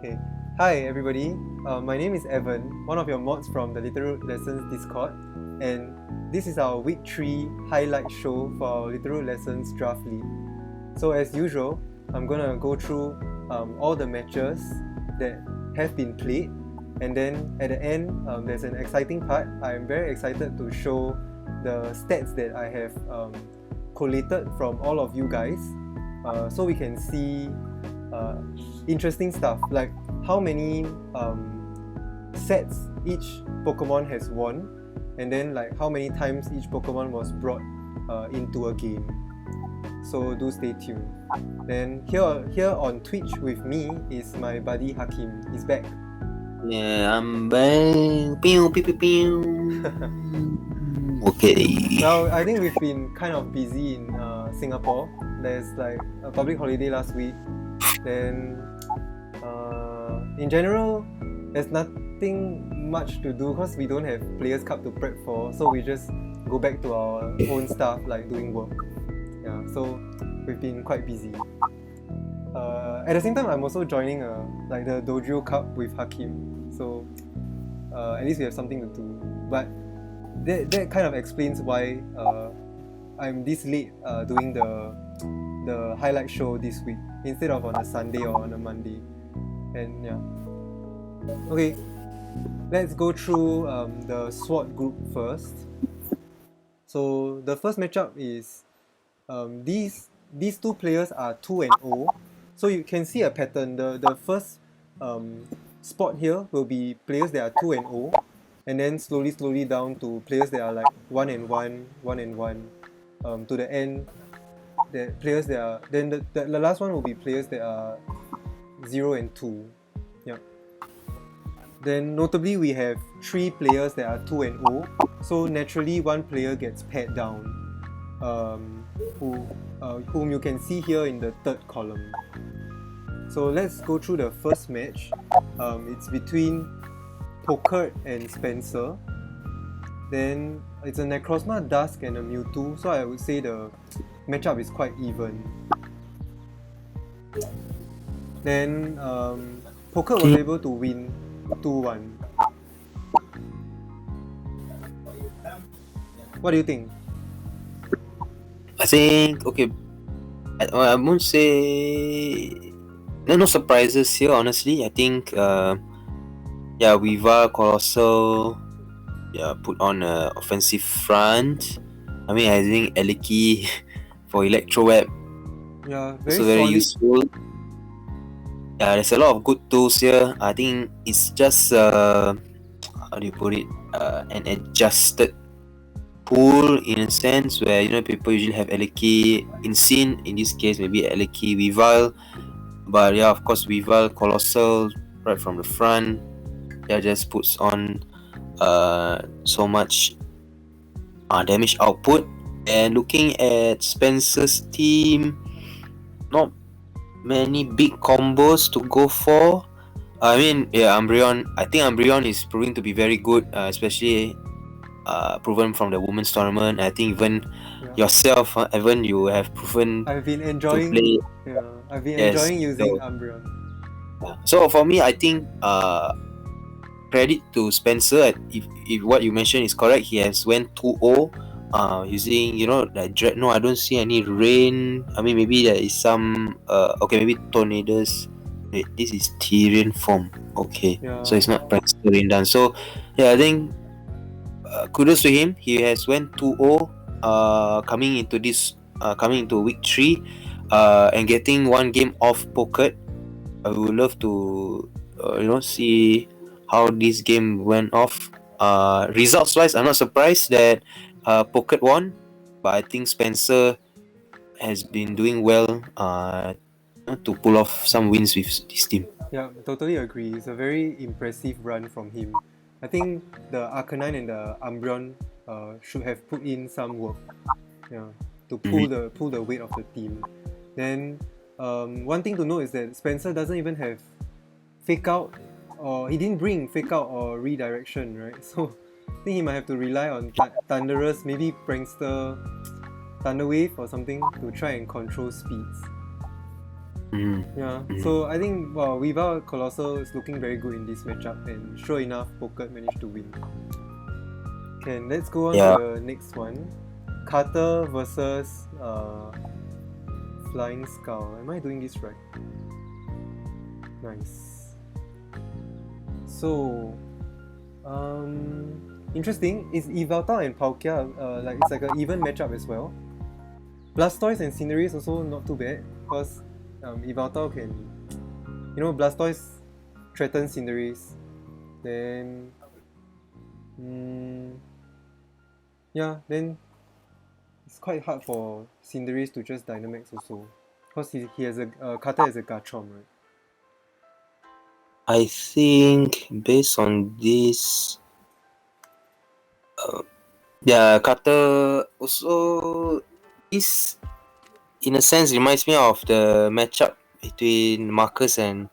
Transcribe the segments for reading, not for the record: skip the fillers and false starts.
Okay. Hi everybody, my name is Evan, one of your mods from the Literal Lessons Discord, and this is our week 3 highlight show for our Literal Lessons Draft League. So as usual, I'm gonna go through all the matches that have been played, and then at the end there's an exciting part. I'm very excited to show the stats that I have collated from all of you guys, so we can see interesting stuff like how many sets each Pokemon has won, and then like how many times each Pokemon was brought into a game. So do stay tuned. Then here on Twitch with me is my buddy Hakim. He's back. Yeah, I'm back. Pew, pew, pew, pew. Okay. Well, I think we've been kind of busy in Singapore. There's like a public holiday last week. Then in general, there's nothing much to do because we don't have Players Cup to prep for, so we just go back to our own stuff like doing work. Yeah, so we've been quite busy. At the same time, I'm also joining like the Dojo Cup with Hakim, so at least we have something to do. But that kind of explains why I'm this late doing the highlight show this week instead of on a Sunday or on a Monday. And yeah. Okay, let's go through the SWOT group first. So the first matchup is these two players are 2-0. So you can see a pattern. The first spot here will be players that are 2-0, and then slowly down to players that are like 1-1, 1-1, to the end. That players that are then the last one will be players that are 0-2. Yeah. Then notably we have 3 players that are 2-0. So naturally one player gets paired down, whom you can see here in the third column. So let's go through the first match. It's between Pokert and Spencer. Then it's a Necrozma Dusk and a Mewtwo, so I would say the matchup is quite even. Then Pokert was able to win 2-1. What do you think? I think okay. I won't say no surprises here. Honestly, I think Viva Colossal put on an offensive front. I mean, I think Eliki for Electro Web. Yeah, very useful. Yeah, there's a lot of good tools here. I think it's just how do you put it? An adjusted pool in a sense where people usually have Eliki in scene. In this case, maybe Eliki Weavile, but yeah, of course Weavile Colossal right from the front. Yeah, just puts on so much damage output. And looking at Spencer's team, not many big combos to go for. I mean, Umbreon. I think Umbreon is proving to be very good, especially proven from the women's tournament. I think even yourself, Evan, you have proven. I've been enjoying. To play. Yeah, I've been enjoying using Umbreon. So for me, I think credit to Spencer. If what you mentioned is correct, he has went 2-0. Using like Dread. No, I don't see any rain. I mean, maybe there is some maybe tornadoes. Wait, this is Tyrian form. Okay, so it's not practical rain done. So I think kudos to him. He has went 2-0 coming into week 3 and getting one game off Pokert. I would love to see how this game went off. Results wise, I'm not surprised that Pokert won, but I think Spencer has been doing well to pull off some wins with this team. Yeah, totally agree. It's a very impressive run from him. I think the Arcanine and the Umbreon should have put in some work, to pull the weight of the team. Then one thing to note is that Spencer doesn't even have Fake Out, or he didn't bring Fake Out or Redirection, right? So I think he might have to rely on Thunderous, maybe Prankster, Thunderwave or something to try and control speeds. Yeah, so I think Viva Colossal is looking very good in this matchup, and sure enough, Poker managed to win. Okay, let's go on Yeah. to the next one. Carter versus Flying Skull. Am I doing this right? Nice. So, interesting. Is Yveltal and Palkia like it's like an even matchup as well. Blastoise and Cinderace also not too bad because Yveltal can, Blastoise threatens Cinderace. Then, then it's quite hard for Cinderace to just Dynamax also because he has a Carter has a Garchomp, right? I think based on this, Carter also is in a sense reminds me of the matchup between Marcus and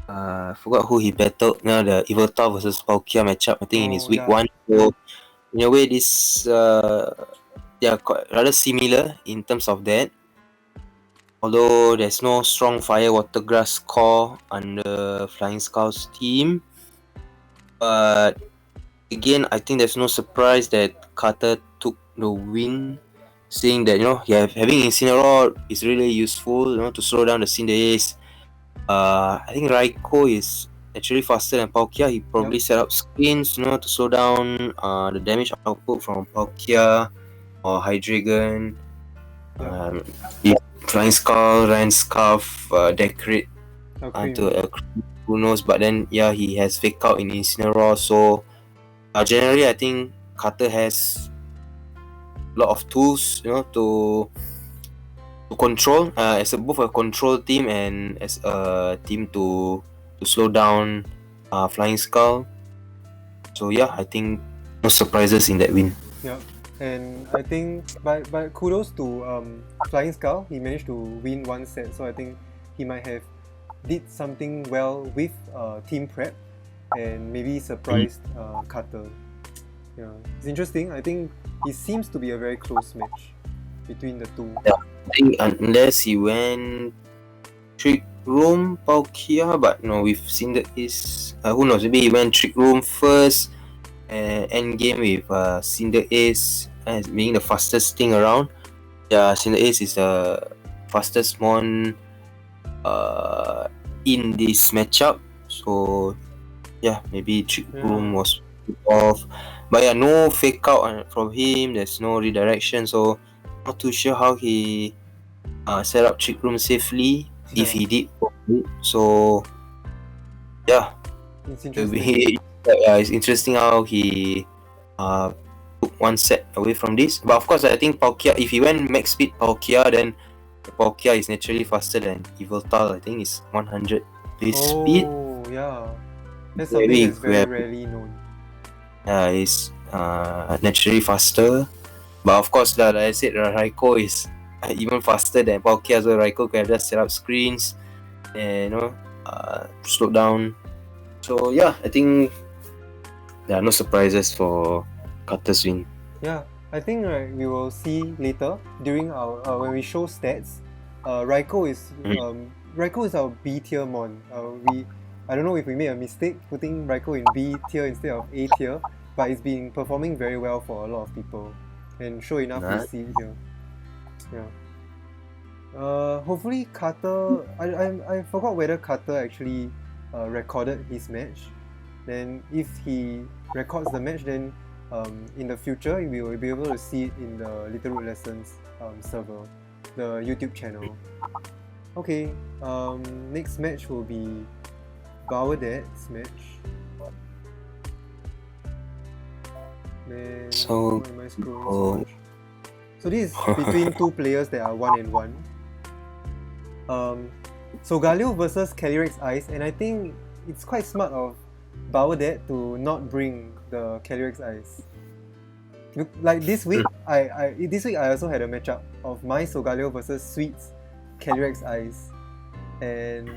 I forgot who he battled. Now the Yveltal versus Palkia matchup. I think in his Oh week yeah, one. So in a way, this they are quite rather similar in terms of that. Although there's no strong fire water grass core under Flying Skull's team, but again, I think there's no surprise that Carter took the win, seeing that having Incineroar is really useful, to slow down the Cinderace. I think Raikou is actually faster than Palkia. He probably set up screens, to slow down the damage output from Palkia or Hydreigon. If Flying Skull, Ryan Scarf, Decorate to who knows, but then he has Fake Out in Incineroar, so generally I think Carter has a lot of tools, to control as both a control team and as a team to slow down Flying Skull. So I think no surprises in that win. Yeah, and I think but kudos to Flying Skull. He managed to win one set, so I think he might have did something well with team prep and maybe surprised Carter. Yeah, it's interesting. I think it seems to be a very close match between the two. Yeah, I think unless he went Trick Room Palkia, but no, we've seen that is who knows, maybe he went Trick Room first and end game with Cinderace as being the fastest thing around. Yeah, Cinderace is the fastest mon in this matchup. So maybe Trick Room was off. But no Fake Out from him. There's no redirection, so not too sure how he set up Trick Room safely, if he did. So it's interesting. it's interesting how he took one set away from this. But of course, I think Palkia, if he went max speed Palkia, then Palkia is naturally faster than Yveltal. I think it's 100 base speed. Oh yeah, that's something that's very rarely known. Is naturally faster. But of course, like I said, Raikou is even faster than Palkia, so Raikou can just set up screens and slow down. So I think there are no surprises for Carter's win. Yeah, I think we will see later during our when we show stats. Raikou is our B tier mon. I don't know if we made a mistake putting Raikou in B tier instead of A tier, but it's been performing very well for a lot of people. And sure enough, we see it here. Yeah. Hopefully Carter. I forgot whether Carter actually recorded his match. Then if he records the match, then in the future we will be able to see it in the Little Root Lessons server, the YouTube channel. Okay. Next match will be Bauerdad's match. Then So, why am I scrolling so much? So this is between two players that are 1-1. Solgaleo versus Calyrex Ice, and I think it's quite smart of Bauerdad to not bring the Calyrex Ice. Like this week, I also had a matchup of my Solgaleo versus Sweet's Calyrex Ice, and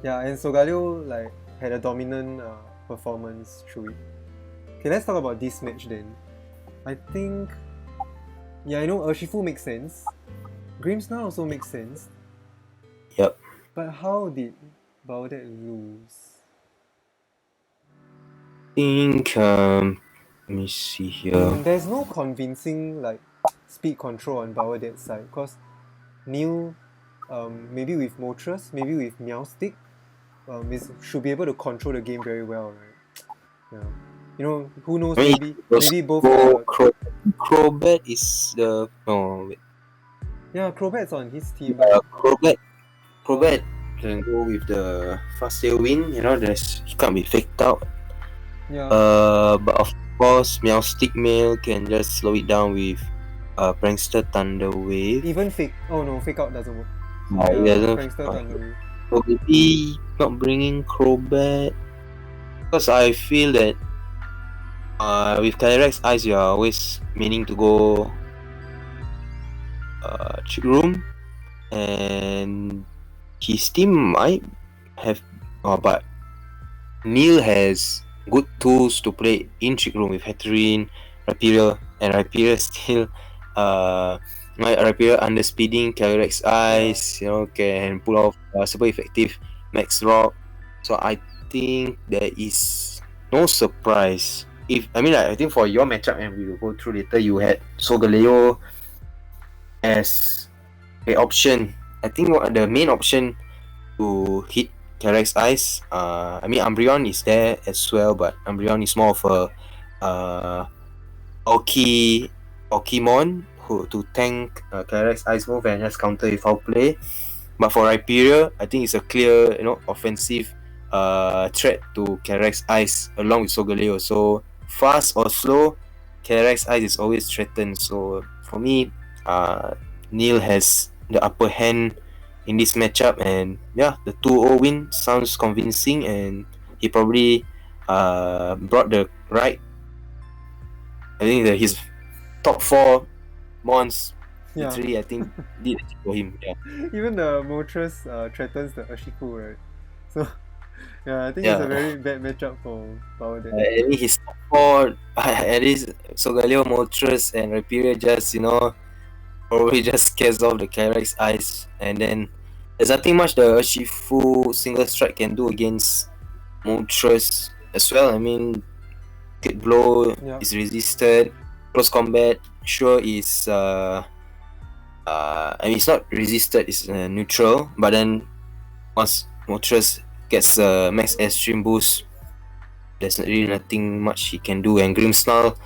and Solgaleo like had a dominant performance through it. Okay, let's talk about this match then. I think Urshifu makes sense. Grimmsnarl also makes sense. Yep. But how did Baudet lose? Think let me see here. There's no convincing like speed control on Baudet's side because Neil, maybe with Moltres, maybe with Meow Stick, should be able to control the game very well, right? Yeah. You know, who knows? I mean, Maybe both the Crobat is the no wait, yeah Crobat's on his team, but Crobat can go with the fast tailwind. You know, he can't be faked out. yeah, But of course, Meowstic Mail can just slow it down with Prankster Thunder Wave. even fake. Oh no, fake out doesn't work. So It yeah, doesn't. Prankster Thunder Wave. So maybe not bringing Crobat because I feel that with Calyrex Eyes, you are always meaning to go Trick Room, and his team might have. But Neil has good tools to play in Trick Room with Hatterene, Rhyperior, and Rhyperior still Rhyperior under speeding, Calyrex Eyes, can pull off super effective Max Rock. So I think there is no surprise. I think for your matchup, and we will go through later, you had Solgaleo as a option. I think the main option to hit Calyrex Eyes. Umbreon is there as well, but Umbreon is more of a Pokemon to tank Calyrex Ice move and just counter with foul play. But for Rhyperior, I think it's a clear, offensive threat to Calyrex Ice along with Solgaleo. So fast or slow, Calyrex Ice is always threatened. So for me, Neil has the upper hand in this matchup, and yeah, the 2-0 win sounds convincing, and he probably brought the right. I think that his top 4 mons Yeah. literally, I think, did it for him. Yeah. Even the Moltres threatens the Urshifu, right? So yeah, I think it's a very bad matchup for Baudet. I mean, his top 4 at least Solgaleo, Moltres, and Rhyperior just probably just scares off the Calyrex Ice, and then there's nothing much the Urshifu single strike can do against Moltres as well. I mean, Hit Blow is resisted, close combat sure is it's not resisted, it's neutral, but then once Moltres gets a max extreme boost, there's really nothing much he can do. And Grimmsnarl,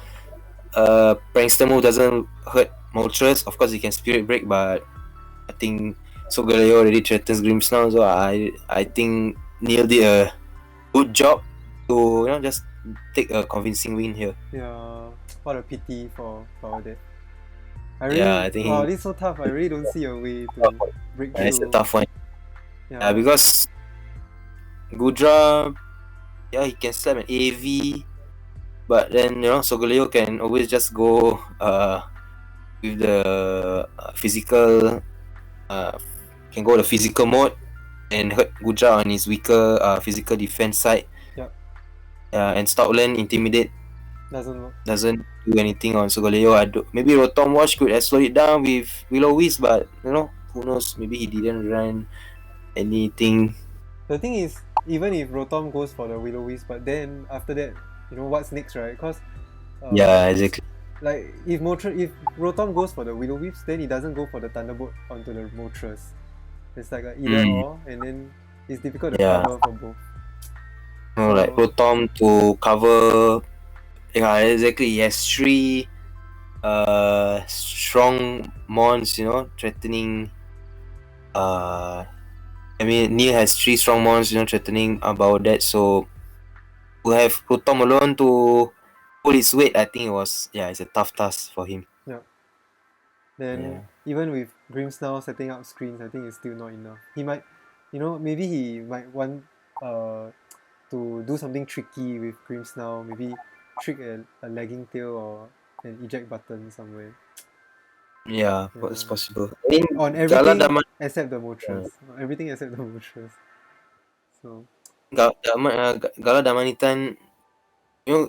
Prankster move doesn't hurt Moltres. Of course, he can Spirit Break, but I think Solgaleo already threatens Grimmsnarl, so I think Neil did a good job to just take a convincing win here. Yeah, what a pity for Baudet. I think this is so tough. I really don't see a way to break through. It's a tough one. Yeah, because Gudra, he can slap an AV, but then Solgaleo can always just go with the physical, can go the physical mode and hurt Gudra on his weaker physical defense side. And Stoutland Intimidate doesn't do anything on Solgaleo. Maybe Rotom Wash could have slowed it down with Will-O-Wisp, but who knows? Maybe he didn't run anything. The thing is, even if Rotom goes for the Will-O-Wisp, but then after that, what's next, right? Because exactly. Like if Rotom goes for the Will-O-Wisp, then he doesn't go for the Thunderbolt onto the Moltres. It's like a either or, and then it's difficult to cover for both. Like Rotom to cover. Yeah, exactly. He has 3 strong mons, threatening. Neil has 3 strong mons, threatening about that. So to have Rotom alone to pull his weight, I think it's a tough task for him. Yeah. Then even with Grimmsnarl setting up screens, I think it's still not enough. He might, maybe he might want to do something tricky with Grimmsnarl, maybe trick a lagging tail or an eject button somewhere. Yeah, what's possible? On everything except the Moltres. Everything except the Moltres. So Gala Damanitan,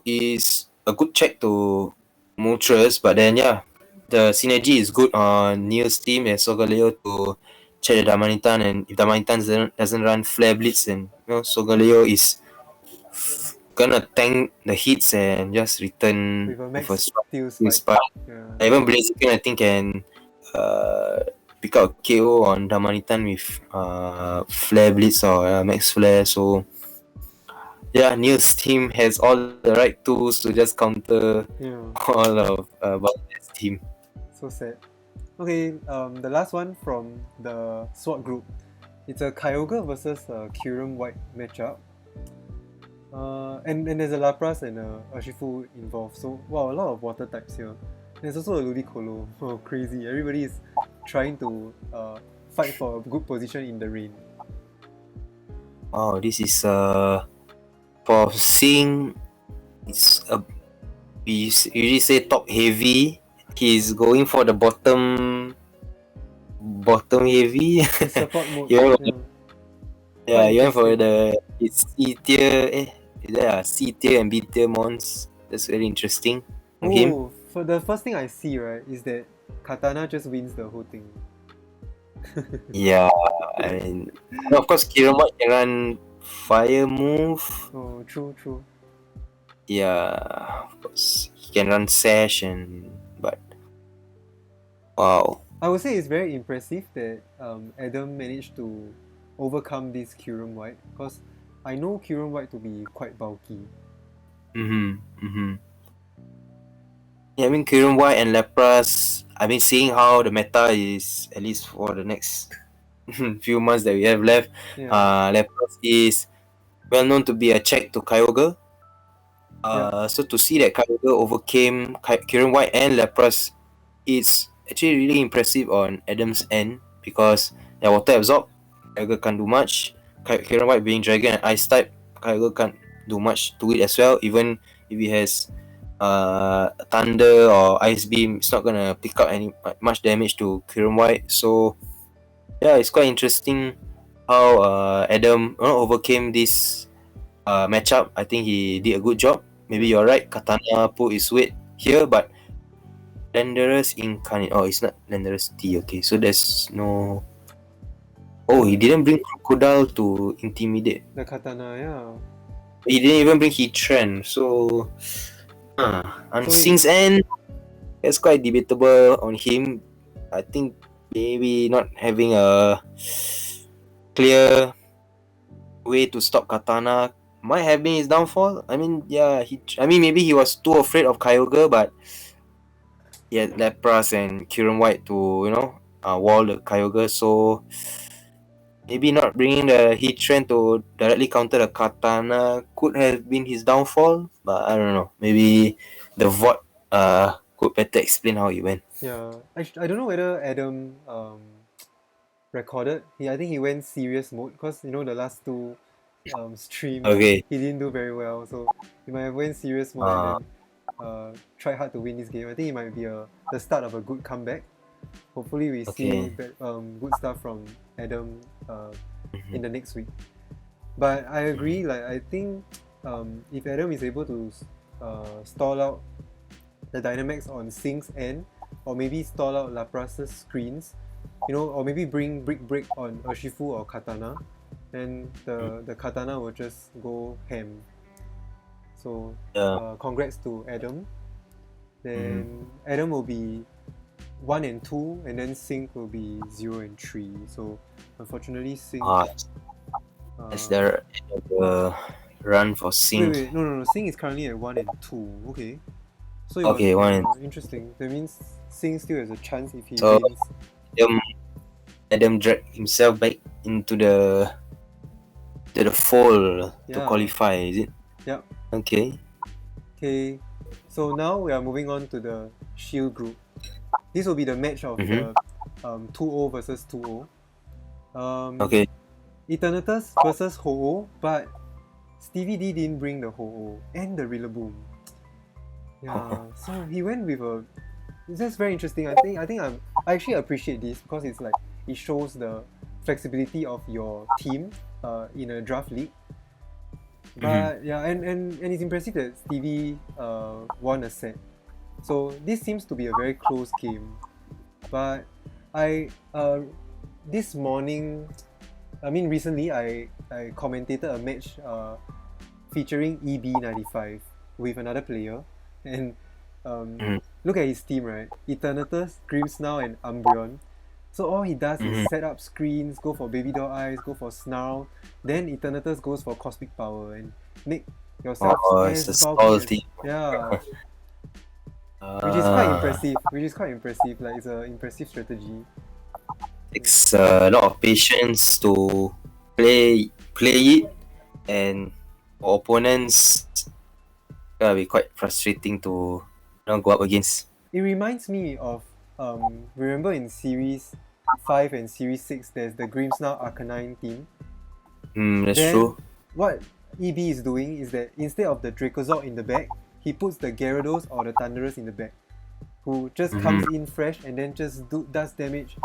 is a good check to Moltres, but then the synergy is good on Neil's team and Solgaleo to check the Damanitan, and if Damanitan doesn't run Flare Blitz, then Solgaleo is gonna tank the hits and just return With a with a max strong steel steel spike. spike. Yeah. Even Blaziken I think can pick up KO on Damanitan with Flare Blitz or Max Flare. So yeah, Neil's team has all the right tools to just counter Yeah. all of Bangladesh's team. So sad. Okay, the last one from the SWAT group. It's a Kyogre versus a Kyurem White matchup. And there's a Lapras and a Urshifu involved. So wow, a lot of water types here. There's also a Ludicolo. Oh, crazy. Everybody is trying to fight for a good position in the rain. Wow, this is for seeing it's a we usually say top heavy. He's going for the bottom heavy. The support mode. Yeah, Quite you went for interesting. the C tier. Is that C tier and B tier mons? That's very interesting from him. Oh, for the first thing I see, right, is that Katana just wins the whole thing. Yeah, I mean, of course, Kirama can run fire move. Oh, true. Yeah, of course, he can run sash but wow. I would say it's very impressive that Adam managed to overcome this Kyurem White, because I know Kyurem White to be quite bulky. Yeah, I mean, Kiran White and Lapras, I've been seeing how the meta is, at least for the next few months that we have left. Yeah. Lapras is well known to be a check to Kyogre. So to see that Kyogre overcame Kiran White and Lapras, it's actually really impressive on Adam's end, because they're water absorb, Kyogre can't do much. Kiran White being Dragon and Ice type, Kyogre can't do much to it as well. Even if he has thunder or ice beam, it's not gonna pick up any much damage to Kiran White. So yeah, it's quite interesting how Adam overcame this matchup. I think he did a good job. Maybe you're right, Katana put his weight here, but Landorus Incarnate, oh, it's not Landorus T. Okay, so there's no. Oh, he didn't bring Crocodile to intimidate. The Katana, yeah. He didn't even bring Heatran. So on So Sing's end, it's quite debatable on him. I think maybe not having a clear way to stop Katana might have been his downfall. I mean, yeah, maybe he was too afraid of Kyogre, but he had Lapras and Kiran White to wall the Kyogre. So maybe not bringing the Heatran to directly counter the Katana could have been his downfall. But I don't know. Maybe the VOD could better explain how it went. Yeah. I don't know whether Adam recorded. I think he went serious mode, because the last two streams Okay. he didn't do very well. So he might have went serious mode and then try hard to win this game. I think it might be the start of a good comeback. Hopefully we see good stuff from Adam in the next week. But I agree, like I think if Adam is able to stall out the Dynamax on Sing's end, or maybe stall out Lapras's screens, or maybe bring Brick Break on Urshifu or Katana, then the Katana will just go ham. So congrats to Adam. Then Adam will be 1 and 2, and then Sing will be 0 and 3. So unfortunately Sing Is there a run for Sing? Wait, no. Sing is currently at 1 and 2. Okay. So Okay, 1 and interesting. That means Sing still has a chance if he So- wins. Adam dragged himself back into the fold to Yeah. qualify, is it? Yep. Okay. Okay. So now we are moving on to the Shield group. This will be the match of the 2-0 versus 2-0. Okay. Eternatus versus Ho-Oh, but Stevie D didn't bring the Ho-Oh and the Rillaboom. Yeah, so he went with it's just very interesting. I actually appreciate this, because it's like it shows the flexibility of your team in a draft league. But yeah, and it's impressive that Stevie won a set. So this seems to be a very close game. But I this morning, I mean recently I commentated a match featuring EB95 with another player, and Mm-hmm. look at his team, right? Eternatus, Grimmsnarl, and Umbreon. So all he does is Mm-hmm. set up screens, go for Baby Doll Eyes, go for Snarl, then Eternatus goes for Cosmic Power and make yourselves Oh, it's as a bulky small as, team. yeah, which is quite Uh, impressive. Which is quite impressive. Like it's an impressive strategy. takes a lot of patience to play it, and for opponents, gonna be quite frustrating to go up against. It reminds me of remember in series 5 and series 6 there's the Grimmsnarl Arcanine team. That's Then true. what EB is doing is that instead of the Dracozolt in the back, he puts the Gyarados or the Thunderous in the back, who just Mm-hmm. comes in fresh and then just does damage,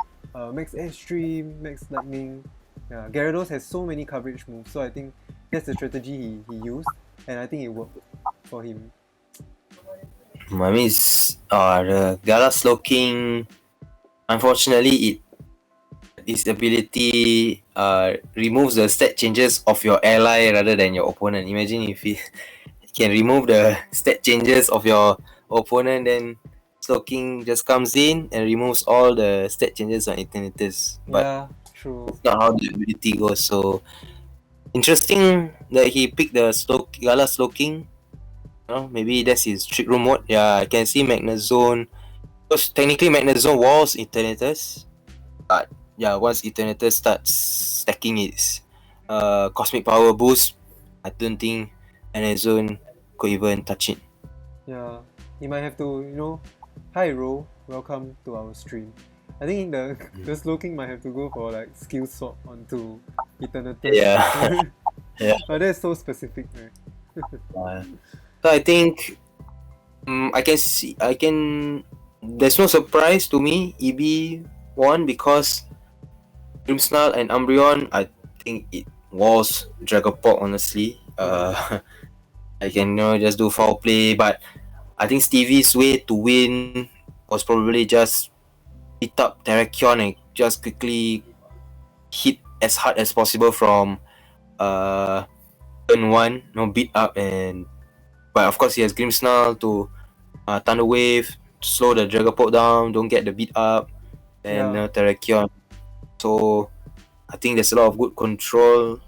max Extreme, max Lightning. Yeah, Gyarados has so many coverage moves, so I think that's the strategy he used, and I think it worked for him. I mean, it's, the Gala Slowking, unfortunately, its ability removes the stat changes of your ally rather than your opponent. Imagine if it can remove the stat changes of your opponent, then Slowking just comes in and removes all the stat changes on Eternatus. But Yeah, true. it's not how the ability goes. So interesting that he picked the Gala Slowking. Maybe that's his trick room mode. Yeah, I can see Magnezone. Because technically Magnezone was Eternatus. But yeah, once Eternatus starts stacking its cosmic power boost, I don't think Magnezone could even touch it. Yeah, he might have to, hi Ro, welcome to our stream. I think the Slowking might have to go for like skill swap onto Eternatus. Yeah. Yeah. But that's so specific, right? Uh, so I think I can. There's no surprise to me. EB won because Grimmsnarl and Umbreon. I think it was Dragapult. Honestly, Yeah, I can just do foul play, but I think Stevie's way to win was probably just beat up Terrakion and just quickly hit as hard as possible from uh turn one, beat up, and but of course he has Grimmsnarl to Thunder Wave, slow the Dragapult down, don't get the beat up, and yeah, Terrakion. So I think there's a lot of good control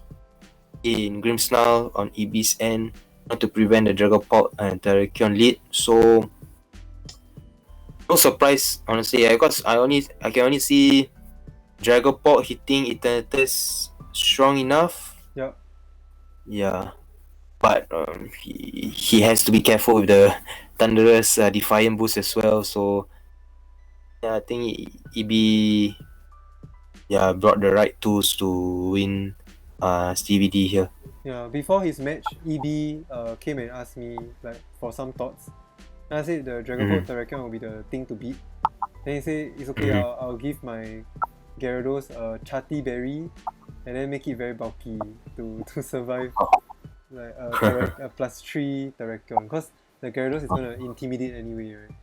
in Grimmsnarl on EB's end to prevent the Dragapult and Terrakion lead. So no surprise, honestly, because I can only see Dragapult hitting Eternatus strong enough. yeah, Yeah, but he has to be careful with the Thunderous Defiant boost as well. So yeah, I think EB brought the right tools to win Stevie D here. yeah. Before his match, EB came and asked me like for some thoughts. And I said the Dragapult Mm-hmm. Terrakion will be the thing to beat. Then he said it's okay, Mm-hmm. I'll give my Gyarados a Chatty Berry and then make it very bulky to survive like a +3 Terrakion, because the Gyarados is gonna intimidate anyway, right?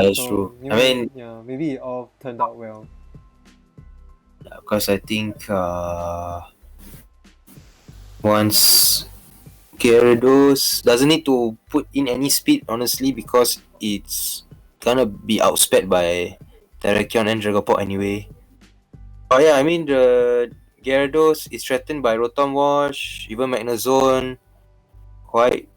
That's true. So I mean, yeah, maybe it all turned out well. because I think once Gyarados doesn't need to put in any speed, honestly, because it's gonna be outsped by Terrakion and Dragapult anyway. Oh yeah, I mean the Gyarados is threatened by Rotom Wash, even Magnezone. Quite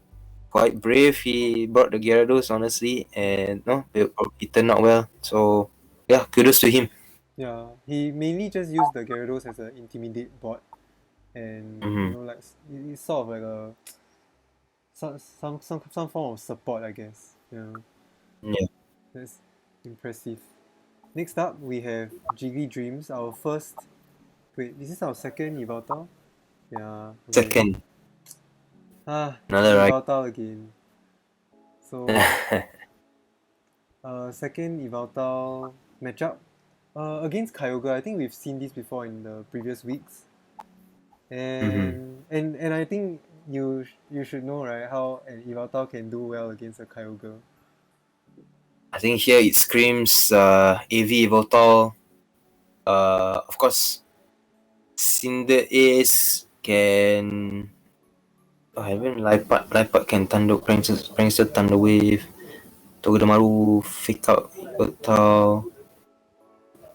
quite brave. He brought the Gyarados honestly, and no, it turned out well. So yeah, kudos to him. Yeah, he mainly just used the Gyarados as an intimidate bot, and Mm-hmm. like it's sort of like a some form of support, I guess. Yeah, Yeah, that's impressive. Next up, we have Jiggly Dreams, our first. Wait, is this our second Yveltal? Yeah, okay. second, another right. Yveltal again. So, second Yveltal matchup against Kyogre. I think we've seen this before in the previous weeks, Mm-hmm. and I think you should know, right, how an Yveltal can do well against a Kyogre. I think here it screams AV Voltal Of course, Cinder Ace can. Oh, I haven't Lipat can Thunder Prankster Thunder Wave. Togedemaru fake out Tau.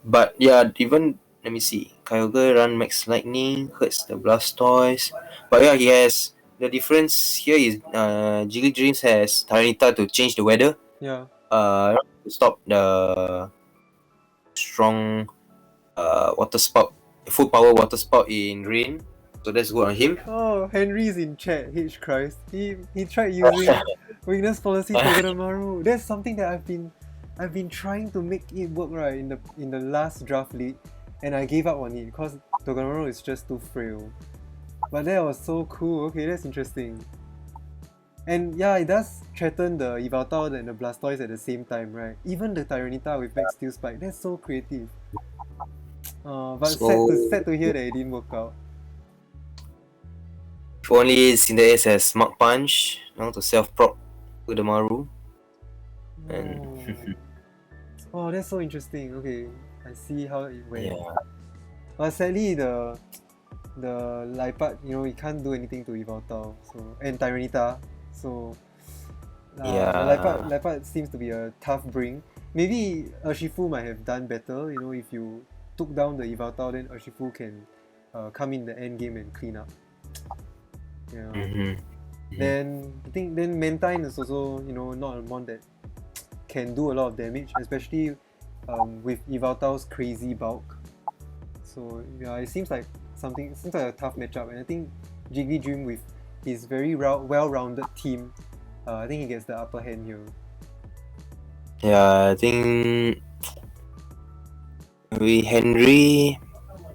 But yeah, even let me see. Kyogre run Max Lightning, hurts the Blastoise. But yeah, he has the difference here is Jiggly Dreams has Tyranitar to change the weather. Yeah. To stop the strong water spout, full power water spout in rain. So that's good on him. Oh, Henry's in chat. H Christ. He tried using weakness policy Togedemaru. That's something that I've been trying to make it work right in the last draft league, and I gave up on it because Togedemaru is just too frail. But that was so cool. Okay, that's interesting. And yeah, it does threaten the Yveltal and the Blastoise at the same time, right? Even the Tyranitar with Max Steel Spike. That's so creative. But So sad to hear that it didn't work out. if only Cinder Ace has Smart Punch now to self prop with the Maru. And Oh, that's so interesting. Okay, I see how it went. yeah. But sadly, the Lipat, he can't do anything to Yveltal, and Tyranitar. So Yeah. Lipat seems to be a tough bring. Maybe Urshifu might have done better. If you took down the Yveltal, then Urshifu can come in the end game and clean up. Yeah. Mm-hmm. Then I think Mantine is also not a mon that can do a lot of damage, especially with Yveltal's crazy bulk. So yeah, it seems like a tough matchup, and I think Jiggly Dream with his very well-rounded team, I think he gets the upper hand here. Yeah, I think with Henry,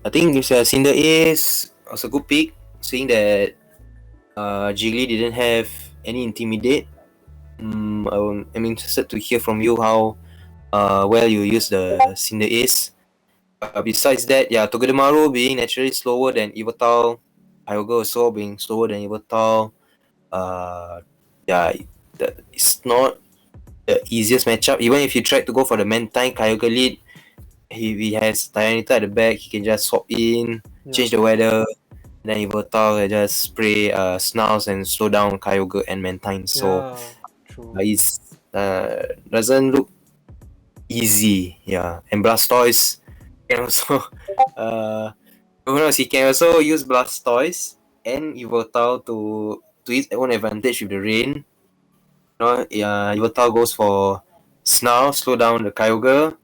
I think this Cinder Ace was a good pick, seeing that Jiggly didn't have any Intimidate. I'm interested to hear from you how well you use the Cinder Ace. Besides that, yeah, Togedemaru being naturally slower than Yveltal, Kyogre also being slower than Yveltal. Yeah, it's not the easiest matchup. Even if you tried to go for the Mantine Kyogre lead, he has Tyranitar at the back. He can just swap in, change the weather. Then Yveltal can just spray Snarls and slow down Kyogre and Mantine. So Yeah, true. it's doesn't look easy. Yeah, and Blastoise can also who knows, he can also use Blastoise and Yveltal to his own advantage with the rain. Yveltal goes for Snarl, slow down the Kyogre,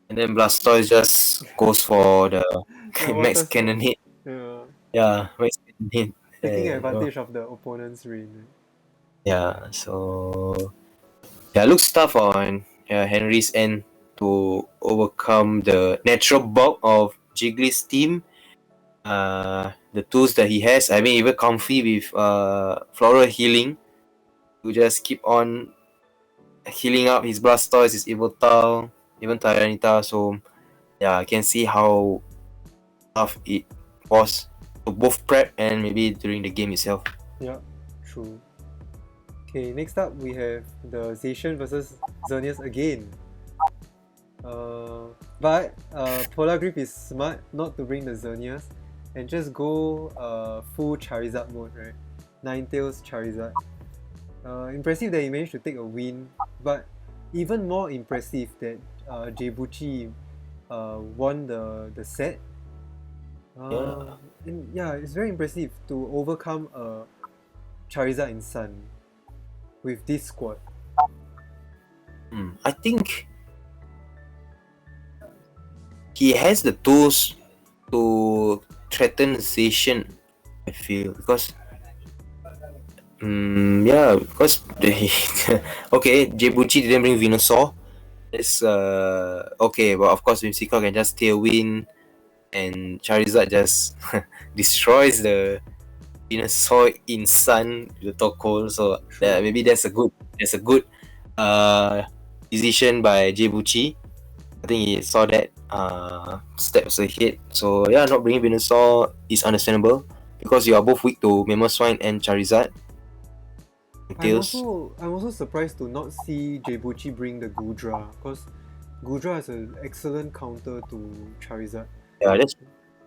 and then Blastoise just goes for the The Max water sport. Cannonade. Yeah, Yeah, Max Cannonade. taking Oh, advantage of the opponent's rain. yeah, so yeah, looks tough on Henry's end to overcome the natural bulk of Jiggly's team. The tools that he has, I mean, even Comfy with Floral Healing to just keep on healing up his Blastoise, his Yveltal, even Tyranitar. So yeah, I can see how tough it was to both prep and maybe during the game itself. Yeah, true. Okay, next up we have the Zacian versus Xerneas again. But Polar Grip is smart not to bring the Xerneas and just go full Charizard mode, right? Ninetales Charizard. Impressive that he managed to take a win, but even more impressive that Jaybuchi won the set. Yeah. And yeah, it's very impressive to overcome a Charizard in Sun with this squad. I think he has the tools to threaten Zacian, I feel, because yeah, because okay, Jaybuchi didn't bring Venusaur. It's okay, but of course Whimsicott can just tailwind and Charizard just destroys the Venusaur in Sun with the Tokol. So True. maybe that's a good uh decision by Jaybuchi. I think he saw that steps ahead. So yeah, not bringing Venusaur is understandable because you are both weak to Mamoswine and Charizard. I'm Tails. also surprised to not see Jaybuchi bring the Gudra, because Gudra is an excellent counter to Charizard. Yeah,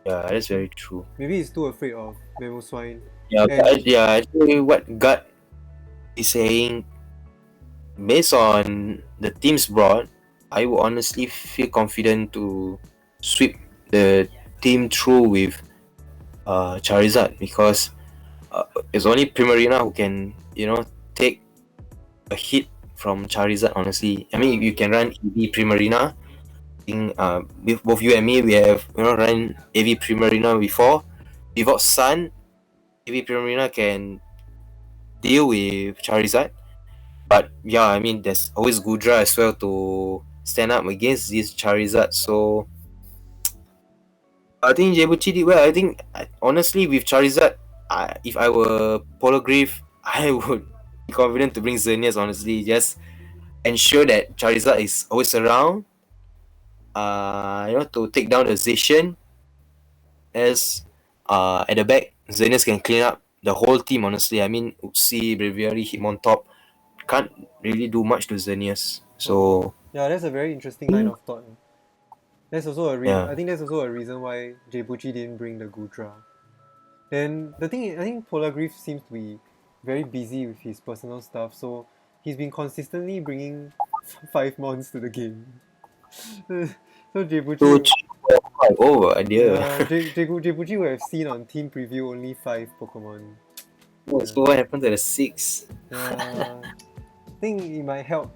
that's very true. Maybe he's too afraid of Mamoswine. Yeah, And actually, what God is saying, based on the teams brought, I would honestly feel confident to sweep the team through with Charizard because it's only Primarina who can, take a hit from Charizard. Honestly, I mean, if you can run EV Primarina, I think with both you and me, we have run AV Primarina before. Without Sun, AV Primarina can deal with Charizard. But yeah, I mean, there's always Gudra as well to stand up against this Charizard. So I think Jebuchi did well. I think honestly with Charizard, if I were Polygriff, I would be confident to bring Xerneas. Honestly, just ensure that Charizard is always around. To take down the Zacian as at the back, Xerneas can clean up the whole team. Honestly, I mean, Uxie, Braviary, him on top can't really do much to Xerneas. So yeah, that's a very interesting line of thought. That's also a reason. yeah. I think that's also a reason why Jebuchi didn't bring the Gudra. And the thing is, I think Polygriff seems to be very busy with his personal stuff, so he's been consistently bringing 5 months to the game. So Two, Jebuchi, three, 4, 5. Oh, idea. Jebuchi would have seen on team preview only 5 Pokemon. So what happened to the 6? I think it might help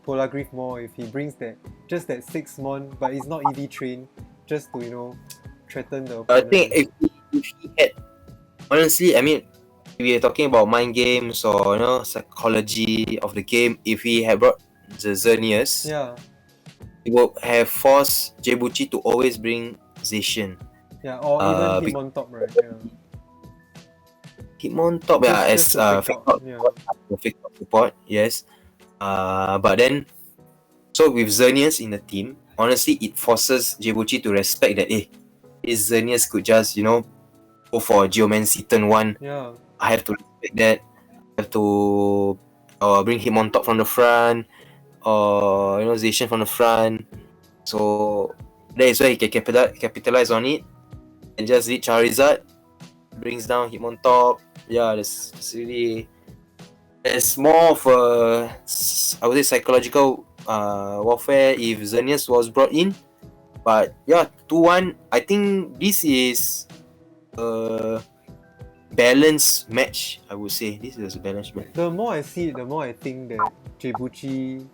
Polygriff more if he brings that 6 mon, but he's not EV trained, just to threaten the I opponent. think if he had, honestly, I mean, we are talking about mind games or psychology of the game. If he had brought the Xerneas, Yeah, it would have forced Jebuchi to always bring Zacian. yeah, or even him on top, right? Yeah. Him on top, yeah, Just as to fake fake out, yeah. fake out support, yes. But then, so with Xerneas in the team, honestly, it forces Jebuchi to respect that, his Xerneas could just, go for Geomancy turn 1. Yeah, I have to respect that. I have to bring him on top from the front, or Zacian from the front. So that is why he can capitalize on it and just lead Charizard, brings down him on top. Yeah, that's really. It's more of a, I would say, psychological warfare if Xerneas was brought in. But yeah, 2-1. I think this is a balanced match. I would say this is a balanced match. the more I see it, the more I think that Jebuchi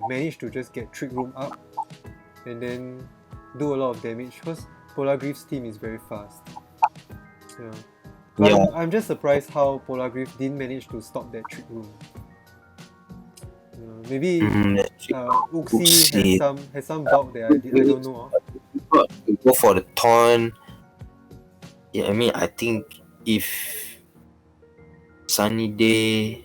managed to just get Trick Room up and then do a lot of damage because Polygriff's team is very fast. Yeah. But Yeah. I'm just surprised how Polygriff didn't manage to stop that Trick Room. Maybe Uxie has some bug that I don't know of. Go for the taunt. Yeah, I mean, I think if Sunny Day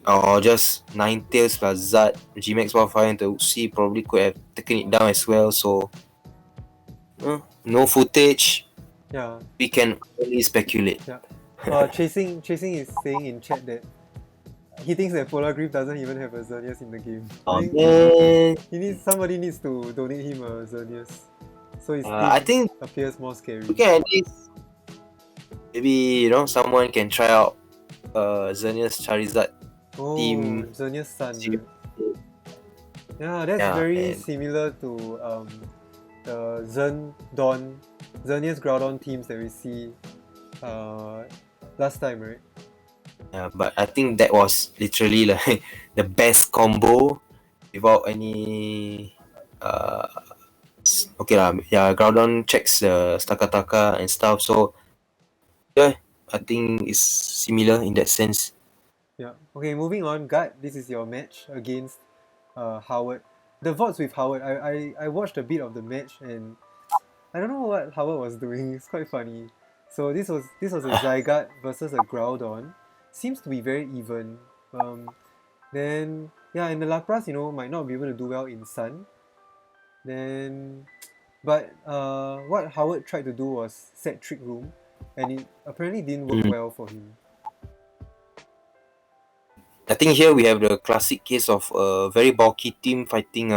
or just Ninetales plus Zard, Gmax Wildfire into Uxie probably could have taken it down as well. So, no footage. Yeah. We can only speculate. Yeah. Chasing is saying in chat that he thinks that Polygriff doesn't even have a Xerneas in the game. Somebody needs to donate him a Xerneas. So his team appears more scary. Okay, at least maybe someone can try out Xerneas Charizard team. Xerneas Sun. Yeah, that's very similar to the Xerneas Groudon teams that we see last time, right? Yeah, but I think that was literally like the best combo without any okay lah. Yeah, Groudon checks Stakataka and stuff. So yeah, I think it's similar in that sense. Yeah. Okay, moving on. Gut, this is your match against Howard. The VODs with Howard, I watched a bit of the match and I don't know what Howard was doing. It's quite funny. So this was a Zygarde versus a Groudon. Seems to be very even. Then yeah, and the Lapras, might not be able to do well in Sun. Then, but what Howard tried to do was set Trick Room, and it apparently didn't work well for him. I think here we have the classic case of a very bulky team fighting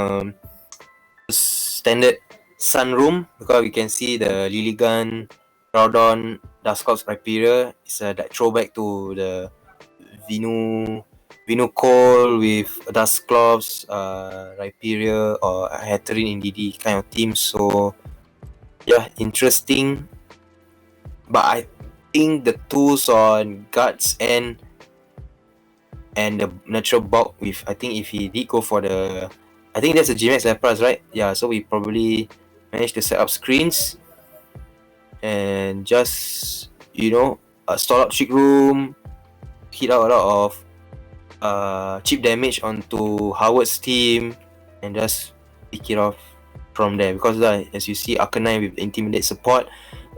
standard sunroom because we can see the Liligan, Groudon, Dusclops, Rhyperior. It's a that throwback to the Vinu Cole with Dusclops, Rhyperior or Hatterene in DD kind of team. So yeah, interesting. But I think the tools on guards and the natural bulk with, I think if he did go for the, I think that's a GMX Lapras, right? Yeah, so we probably managed to set up screens and just, stall out Trick Room, hit out a lot of cheap damage onto Howard's team and just pick it off from there. Because as you see, Arcanine with Intimidate support,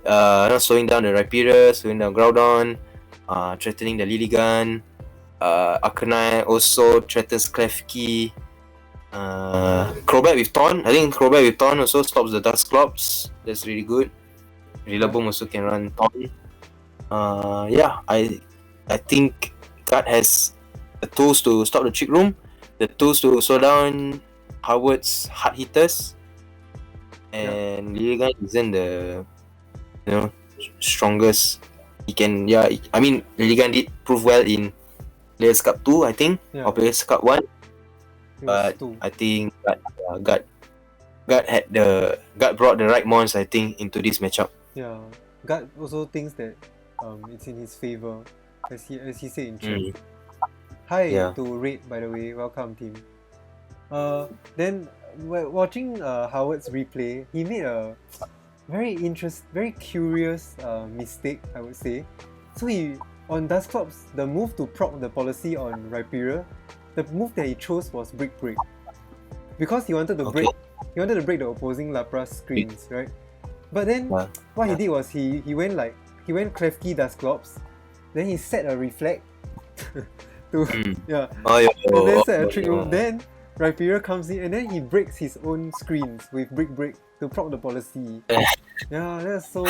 slowing down the Rhyperior, slowing down Groudon, threatening the Liligan. Arcanine also threatens Klefki. Crobat with Taunt. I think Crobat with Taunt also stops the Dusclops. That's really good. Rillaboom also can run Taunt. I think Guard has the tools to stop the Trick Room, the tools to slow down Howard's hard hitters, and Liligan isn't the strongest. He can, I mean, Liligan did prove well in Players Cup 2, I think, or Players Cup 1. But I think God brought the right mons, I think, into this matchup. Yeah, God also thinks that it's in his favor, as he said in chat. Hi to Raid, by the way, welcome team. Then watching Howard's replay, he made a very curious mistake, I would say. So he, on Dusclops, the move to proc the policy on Rhyperior, the move that he chose was Brick Break. Because he wanted to break the opposing Lapras screens, right? But then what he did was he went Klefki Dusclops, then he set a reflect to and then set a Trick Room. Then Rhyperior comes in and then he breaks his own screens with Brick Break to proc the policy. Yeah, that's so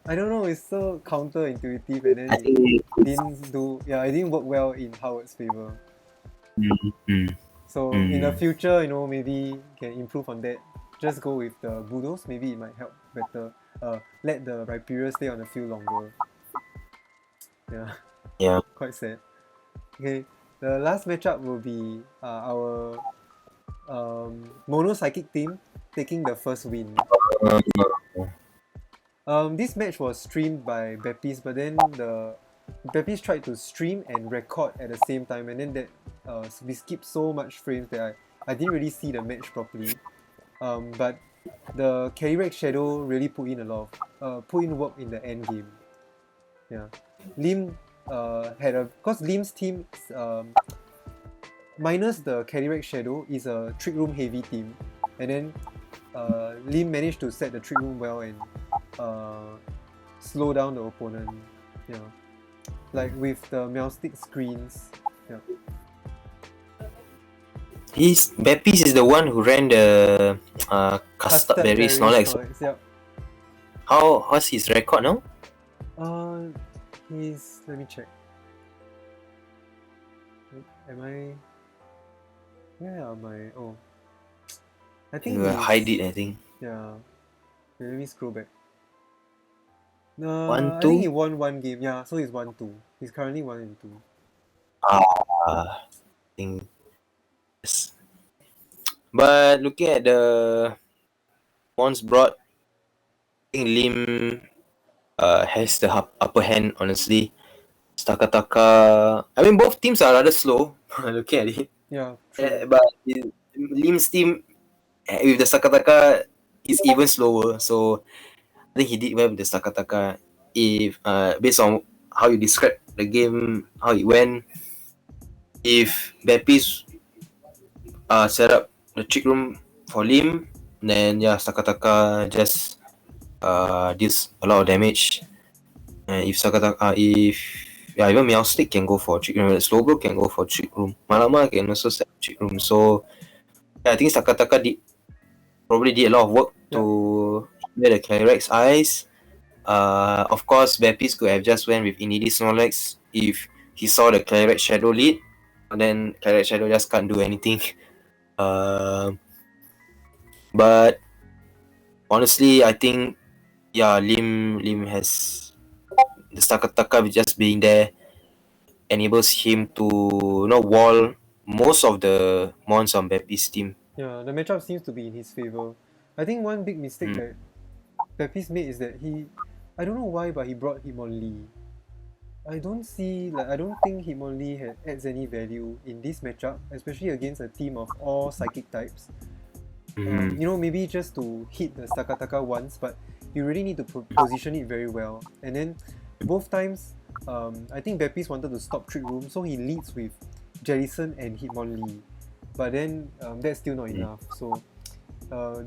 I don't know, it's so counterintuitive, and then it didn't work well in Howard's favor. So in the future, maybe can improve on that. Just go with the Bulldoze, maybe it might help better. Let the Rhyperior stay on the field longer. Yeah. Quite sad. Okay, the last matchup will be our Mono Psychic team taking the first win. This match was streamed by Bepis, but then the Bepis tried to stream and record at the same time, and then that we skipped so much frames that I didn't really see the match properly. But the Calyrex Shadow really put in work in the end game. Yeah, Lim because Lim's team minus the Calyrex Shadow is a Trick Room heavy team, and then Lim managed to set the Trick Room well and slow down the opponent. Like with the Meowstic screens. Bepis is the one who ran the Custard Berry Snorlax. How's his record now? Let me check. Where am I? Oh, I think you hide it, I think. Yeah. Okay, let me scroll back. 1-2? I think he won one game. Yeah, so he's 1-2. He's currently 1-2. I think yes. But looking at the mons brought, I think Lim has the upper hand, honestly. Stakataka, I mean, both teams are rather slow. Looking at it. Yeah, true. But Lim's team with the Stakataka is even slower. So I think he did well with the Stakataka. If based on how you describe the game, how it went, if Bepis set up the Trick Room for Lim, then Stakataka just deals a lot of damage. And if Sakataka, even Meowstic can go for Trick Room, Slowbro can go for Trick Room, Malama can also set Trick Room. So I think Sakataka probably did a lot of work to clear the Calyrex eyes. Of course, Bepis could have just went with Inidi Snorlax if he saw the Calyrex Shadow lead, and then Calyrex Shadow just can't do anything. But honestly, I think Lim has the Sakataka just being there enables him to wall most of the mons on Beppy's team. Yeah, the matchup seems to be in his favor. I think one big mistake Mm. that Pepis made is that I don't know why, but he brought him on Lee. I don't think him on Lee adds any value in this matchup, especially against a team of all psychic types. Mhm. Maybe just to hit the Sakataka once, but you really need to position it very well. And then both times, I think Bepis wanted to stop Trick Room, so he leads with Jellison and Hitmonlee. But then that's still not enough. So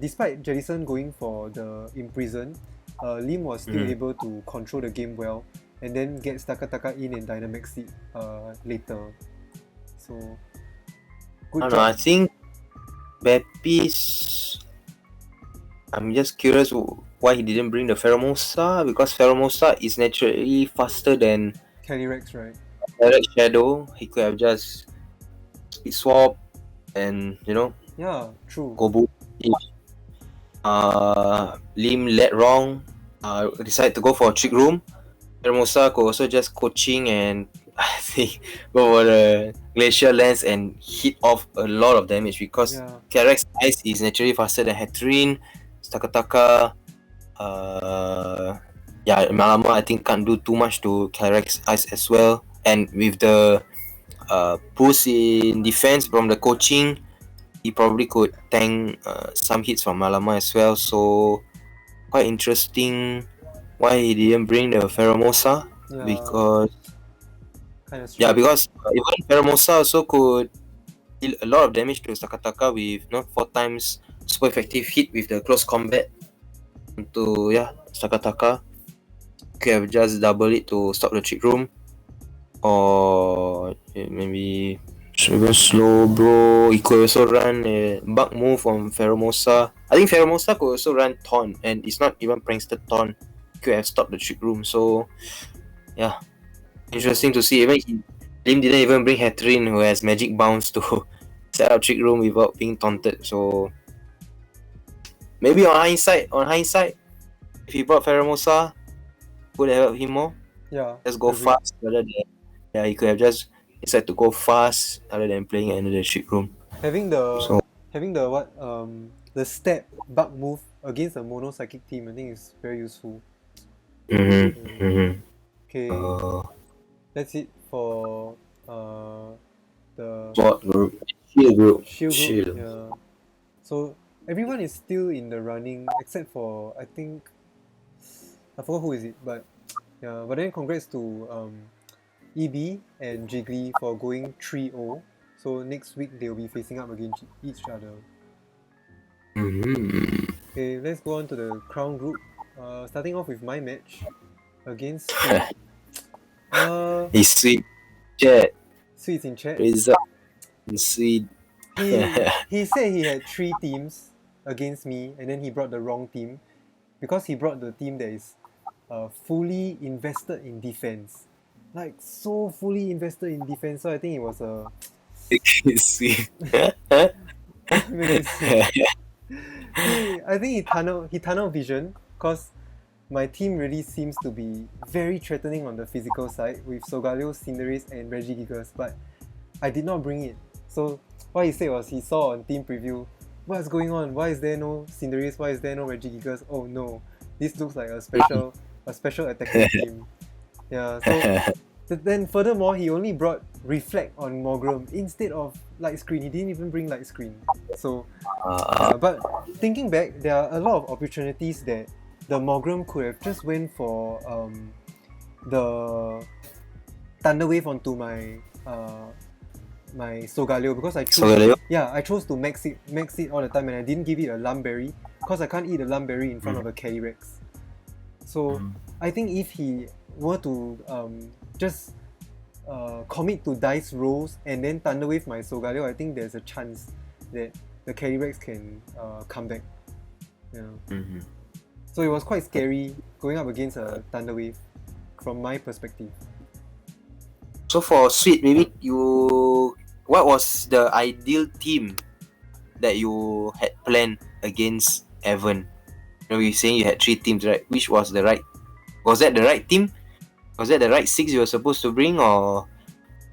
despite Jellison going for the imprison, Lim was still Mhm. able to control the game well and then get Sakataka in and Dynamax it later. So I good don't know. I job. think Beppy's. I'm just curious why he didn't bring the Pheromosa, because Pheromosa is naturally faster than Calyrex, right? Direct Shadow. He could have just speed swap and Yeah, true. go boot. If Lim led wrong, decided to go for a trick room, Hermosa could also just coaching and I think go for the glacial lens and hit off a lot of damage because Yeah, Karek's ice is naturally faster than Hatrin, Stakataka. Malama I think can't do too much to Karek's ice as well. And with the boost in defense from the coaching, he probably could tank some hits from Malama as well. So quite interesting why he didn't bring the Pheromosa, yeah, because kind of strange. even Pheromosa also could deal a lot of damage to Sakataka with 4 times super effective hit with the close combat to Sakataka. Could have just double it to stop the trick room, or maybe even slow bro. He could also run a bug move on Pheromosa. I think Pheromosa could also run Taunt, and it's not even Prankster Taunt. Could have stopped the trick room. So yeah, Yeah, interesting to see. Lim didn't even bring Hatrin, who has magic bounce, to set up trick room without being taunted. So maybe on hindsight, if he brought Pheromosa, would have helped him more. yeah, Just go agreed. fast rather than he could have just decided to go fast rather than playing under the trick room. Having the So having the what the step bug move against a mono psychic team, I think is very useful. mm-hmm, Mm. mm-hmm. Okay, Uh, that's it for uh the what group? Shield group. shield group. Shield. Yeah. So everyone is still in the running except for I think I forgot who is it, but yeah. But then congrats to EB and Jiggly for going 3-0. So next week they'll be facing up against each other. Mm-hmm. Okay, let's go on to the crown group. Starting off with my match against Sweet. He's sweet. Chat. Sweet's in chat. Result. Sweet. He said he had 3 teams against me, and then he brought the wrong team because he brought the team that is fully invested in defense, like so fully invested in defense. So I think it was a Sweet. make it sweet. I think he tunnel vision because my team really seems to be very threatening on the physical side with Sogaleo, Cinderace, and Regigigas, but I did not bring it. So what he said was he saw on team preview, what's going on? Why is there no Cinderace? Why is there no Regigigas? Oh no, this looks like a special attacking team. Yeah, so then furthermore he only brought Reflect on Mogram instead of Light Screen. He didn't even bring Light Screen. So yeah, but thinking back, there are a lot of opportunities that the Mogram could have just went for the Thunder Wave onto my Sogaleo because Sogaleo. I chose to max it all the time, and I didn't give it a Lumberry because I can't eat a Lumberry in front of a Calyrex. So I think if he were to just commit to dice rolls and then Thunder Wave my Sogaleo, I think there's a chance that the Calyrex can come back. Yeah. Mm-hmm. So it was quite scary going up against a Thunder Wave from my perspective. So for Sweet, maybe what was the ideal team that you had planned against Evan. You know, you were saying you had 3 teams, right? Which was the right? Was that the right team? Was that the right 6 you were supposed to bring, or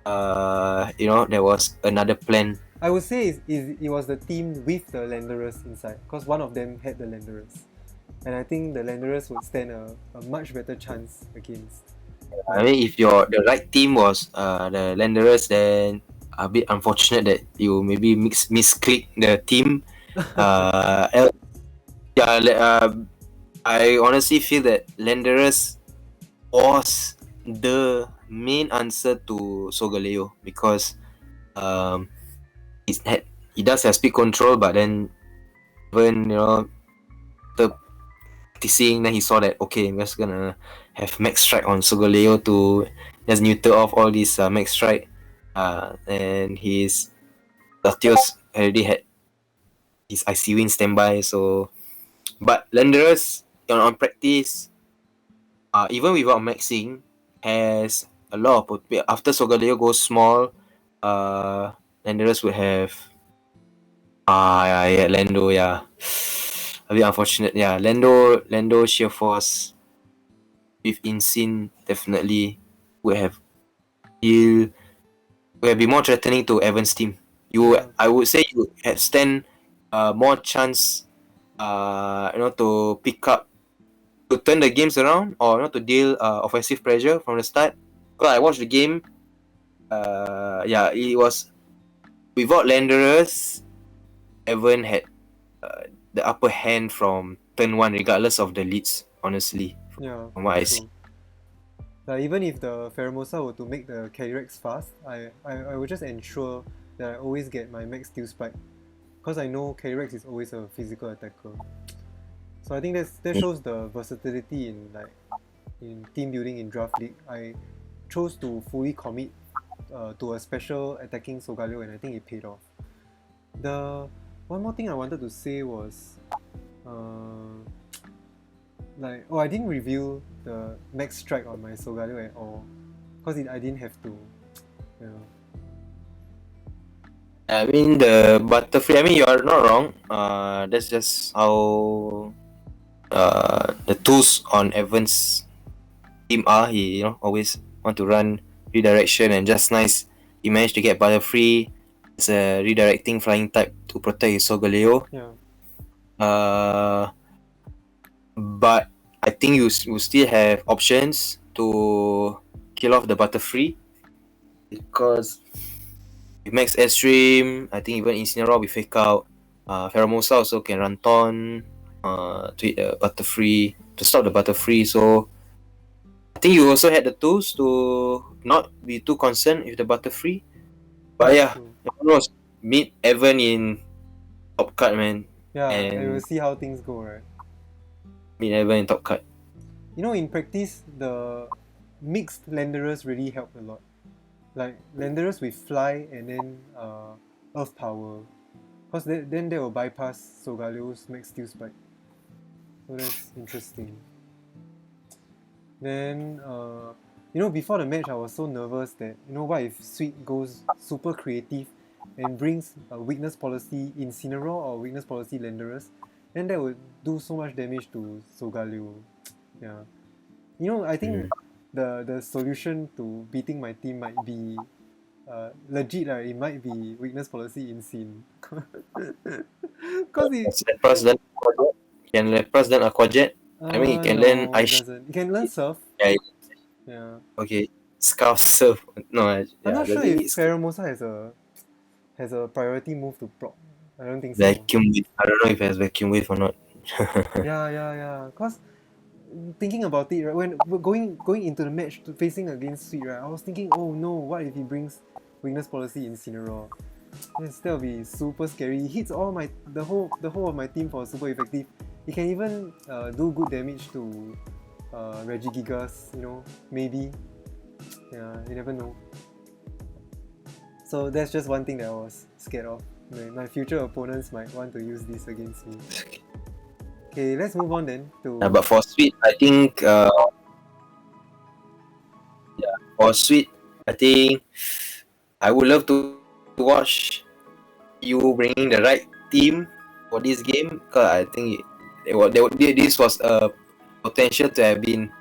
there was another plan? I would say it was the team with the Landerers inside, because one of them had the Landerers. And I think the Landerers would stand a much better chance against. I mean, if the right team was the Landerers, then a bit unfortunate that you maybe misclick the team. Yeah, I honestly feel that Landerers was the main answer to Sogaleo, because um, he does have speed control, but then when the practicing, then he saw that okay, we're just gonna have max strike on Sogaleo to just neuter off all these max strike, and his Latios already had his IC win standby. So, but Landerers on practice, even without maxing, has a lot of after Sogaleo goes small, Landerers would have yeah, Lando, yeah. A bit unfortunate, yeah. Lando Sheer Force with Insane definitely would have been more threatening to Evan's team. Yeah. I would say you have stand more chance to pick up, to turn the games around, or not to deal offensive pressure from the start. Because I watched the game, yeah, it was without Landerers, Evan had the upper hand from turn 1 regardless of the leads, honestly, Yeah, from what I see. true. Like even if the Pheromosa were to make the Calyrex fast, I would just ensure that I always get my max steel spike, because I know Calyrex is always a physical attacker. So I think that shows the versatility in team building in draft league. I chose to fully commit to a special attacking Sogaleo, and I think it paid off. The one more thing I wanted to say was I didn't review the max strike on my Sogaleo at all, because I didn't have to. Yeah. I mean, the Butterfree, I mean, you are not wrong. That's just how the tools on Evan's team are. He always want to run redirection, and just nice he managed to get Butterfree as a redirecting flying type to protect his Sogaleo. Yeah. But I think you still have options to kill off the Butterfree, because with Max Airstream, I think even Incineroar with Fake Out, Pheromosa also can run Ton to hit the Butterfree, to stop the Butterfree. So I think you also had the tools to not be too concerned with the Butterfree. But That's yeah, true. who knows? Meet Evan in top cut, man. Yeah, and we'll And see how things go, right? meet Evan in top cut. In practice, the mixed Landerers really helped a lot. Like Landerers with Fly and then Earth Power, because then they will bypass Sogaleo's max steel spike. So that's interesting. Then before the match I was so nervous that what if Sweet goes super creative and brings a weakness policy Incineroar or weakness policy Landerers, then that would do so much damage to Sogaleo. Yeah. I think the solution to beating my team might be legit, right? It might be weakness policy Insane. Cause it Lepras then Aquajet. Can Lepras then Aquajet? I mean, he can learn no, it Ice. doesn't. You can learn Surf. Yeah, Yeah. okay. Scarf Surf. No, I'm yeah. not sure Does it if need Pheromosa has a priority move to proc. I don't think so. vacuum wave? I don't know if it has vacuum wave or not. Yeah. Cause thinking about it, right, when going into the match facing against Sweet, right, I was thinking, oh no, what if he brings weakness policy Incineroar? That will be super scary. He hits the whole of my team for super effective. He can even do good damage to Regigigas, maybe. Yeah, you never know. So that's just one thing that I was scared of. My future opponents might want to use this against me. Okay, let's move on then to. But for Sweet, I think for Sweet, I think I would love to watch you bringing the right team for this game, cause I think this was a potential to have been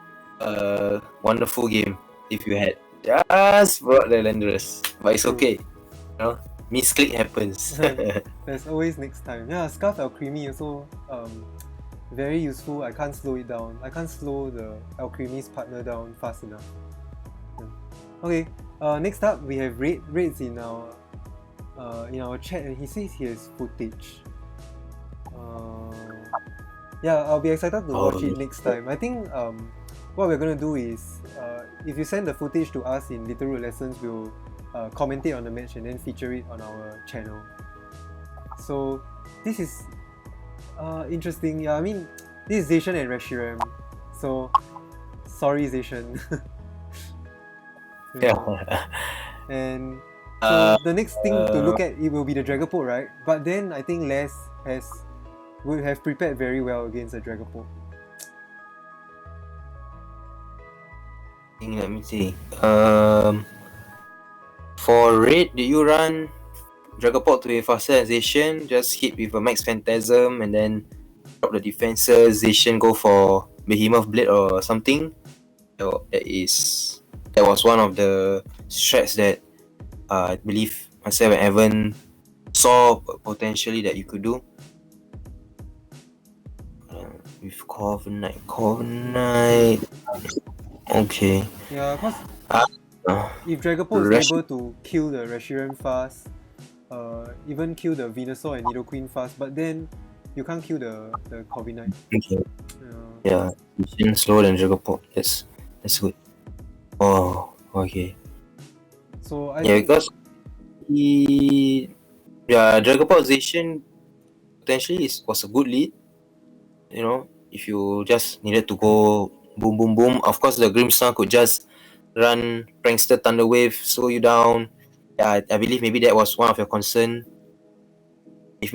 a wonderful game if you had just brought the Landers. But it's True. okay, you know, misclick happens. There's always next time. Yeah, Scarf Alchemy also very useful. I can't slow it down. I can't slow the Alchemy's partner down fast enough. Yeah. Okay. Next up we have Raid's in our chat, and he says he has footage. Yeah, I'll be excited to watch it next time. I think what we're gonna do is if you send the footage to us in Little Root Lessons, we'll commentate on the match and then feature it on our channel. So this is interesting. Yeah, I mean this is Zacian and Reshiram. So sorry Zacian. Yeah. And so the next thing to look at it will be the Dragapult, right? But then I think Les would have prepared very well against the Dragapult. Let me see. For Raid, did you run Dragapult to a faster Zacian? Just hit with a Max Phantasm and then drop the defenses. Zacian go for Behemoth Blade or something. So that was one of the strats that I believe myself and Evan saw potentially that you could do. With Corviknight. Okay. Yeah, because if Dragapult is able to kill the Reshiram fast, even kill the Venusaur and Nidoqueen fast, but then you can't kill the Corviknight. Okay. Yeah, Zacian slower than Dragapult. That's good. Oh, okay. So I think because Dragapult Zacian potentially was a good lead. You know, if you just needed to go boom boom boom. Of course, the Grimmsnarl could just run Prankster Thunder Wave, slow you down. Yeah, I believe maybe that was one of your concern. If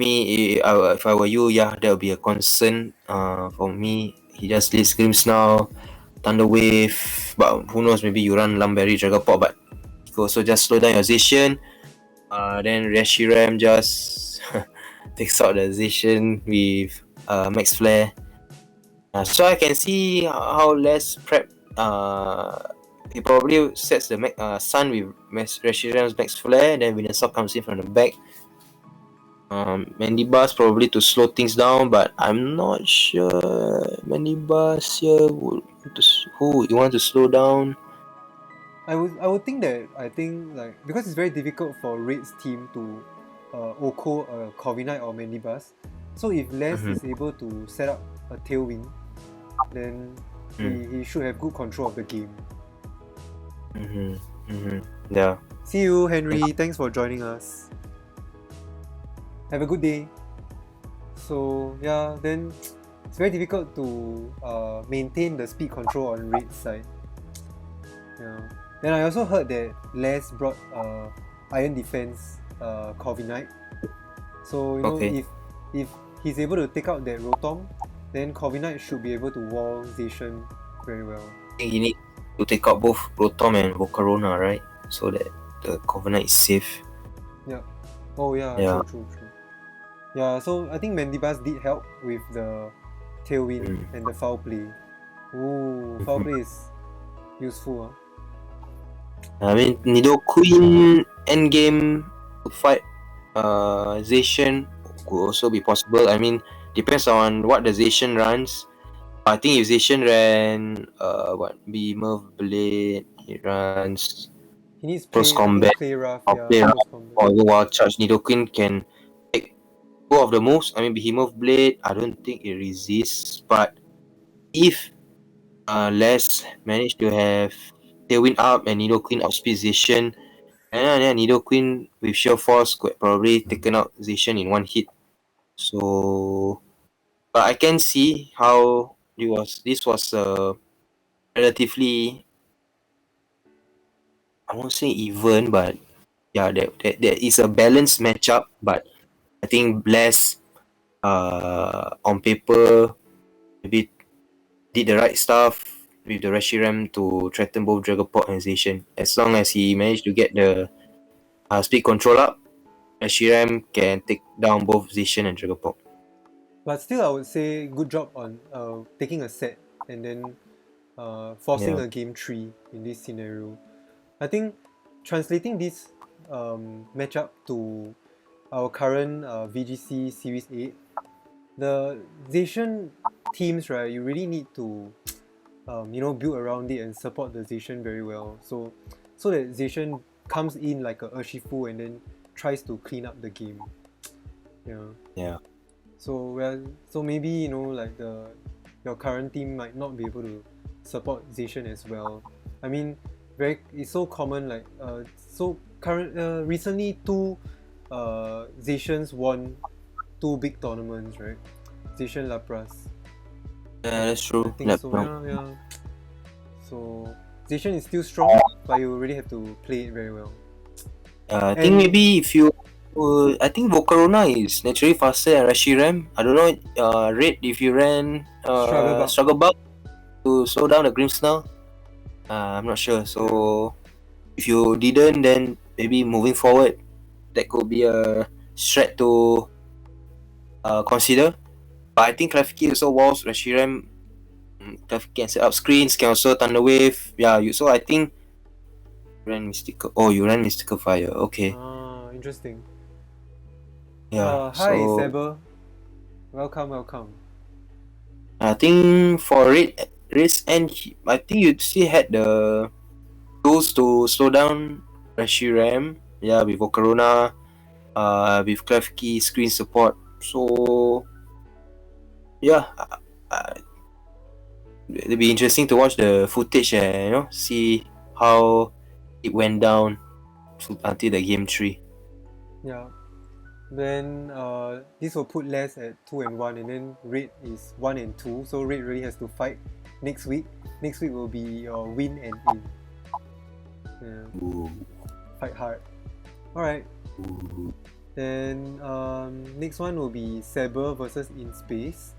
I were you, yeah, that would be a concern. For me, he just leads Grimmsnarl, Thunder Wave. But who knows? Maybe you run Lumberry Dragapult, but you could also just slow down your Zacian. Then Reshiram just takes out the Zacian with Max Flare. So I can see how less prep. He probably sets the Sun with Reshiram's Max Flare, then Venusaur comes in from the back. Mandibas probably to slow things down, but I'm not sure Mandibas here who you want to slow down. I would think that like because it's very difficult for Raid's team to Oko a Corviknight or Mandibas. So if Les is able to set up a Tailwind, then he should have good control of the game. Yeah. See you, Henry. Thanks for joining us. Have a good day. So yeah, then it's very difficult to maintain the speed control on Raid's side. Yeah. Then I also heard that Les brought Iron Defense Corviknight. So you know, if he's able to take out that Rotom, then Corviknight should be able to wall Zacian very well. I think he needs to take out both Rotom and Volcarona, right? So that the Corviknight is safe. Yeah. Oh yeah. True. Yeah. So I think Mandibas did help with the Tailwind and the Foul Play. Ooh, Foul Play is useful. I mean, Nidoqueen endgame to fight Zacian could also be possible. I mean, depends on what the Zacian runs. I think if Zacian ran Behemoth Blade, he runs he needs Close Combat, play rough, or Wild Charge. Nidoqueen can take two of the moves. I mean, Behemoth Blade, I don't think it resists, but if Les managed to have Tailwind up and Nidoqueen outspeed Zacian, and Nidoqueen with Sheer Force could probably taken out Zacian in one hit. So, but I can see how this was a relatively, I won't say even, but yeah, that is a balanced matchup. But I think Bless on paper maybe did the right stuff with the Reshiram to threaten both Dragapult and Zacian. As long as he managed to get the speed control up, Reshiram can take down both Zacian and Dragapult. But still, I would say good job on taking a set and then forcing Yeah. a game 3 in this scenario. I think translating this matchup to our current VGC Series 8, the Zacian teams, right, you really need to build around it and support the Zacian very well. So that Zacian comes in like a Urshifu and then tries to clean up the game. Yeah. Yeah. So maybe like your current team might not be able to support Zacian as well. I mean, it's so common like recently two Zacians won two big tournaments, right? Zacian Lapras. Yeah, that's I true. think Lap so. now. Yeah. So Zacian is still strong, but you really have to play it very well. I think And maybe if you, I think Volcarona is naturally faster than Reshiram. I don't know, Red, if you ran Struggle Bug. Struggle Bug to slow down the Grimmsnarl. I'm not sure. So if you didn't, then maybe moving forward, that could be a strat to consider. But I think Klefki also walls Reshiram. Klefki can set up screens, can also Thunder Wave. Yeah, so I think ran Mystical. Oh, you ran Mystical Fire. Okay. Interesting. Yeah. Hi So Saber. Welcome. I think for race end, I think you still had the tools to slow down Reshiram. Yeah, with Volcarona, with Klefki screen support. So yeah, it'll be interesting to watch the footage and see how it went down until the game 3. Yeah. Then this will put Les at 2 and 1, and then Red is 1 and 2. So Red really has to fight next week. Next week will be your win and in. Yeah, Ooh. fight hard. Alright. Ooh. Then next one will be Saber versus In Space.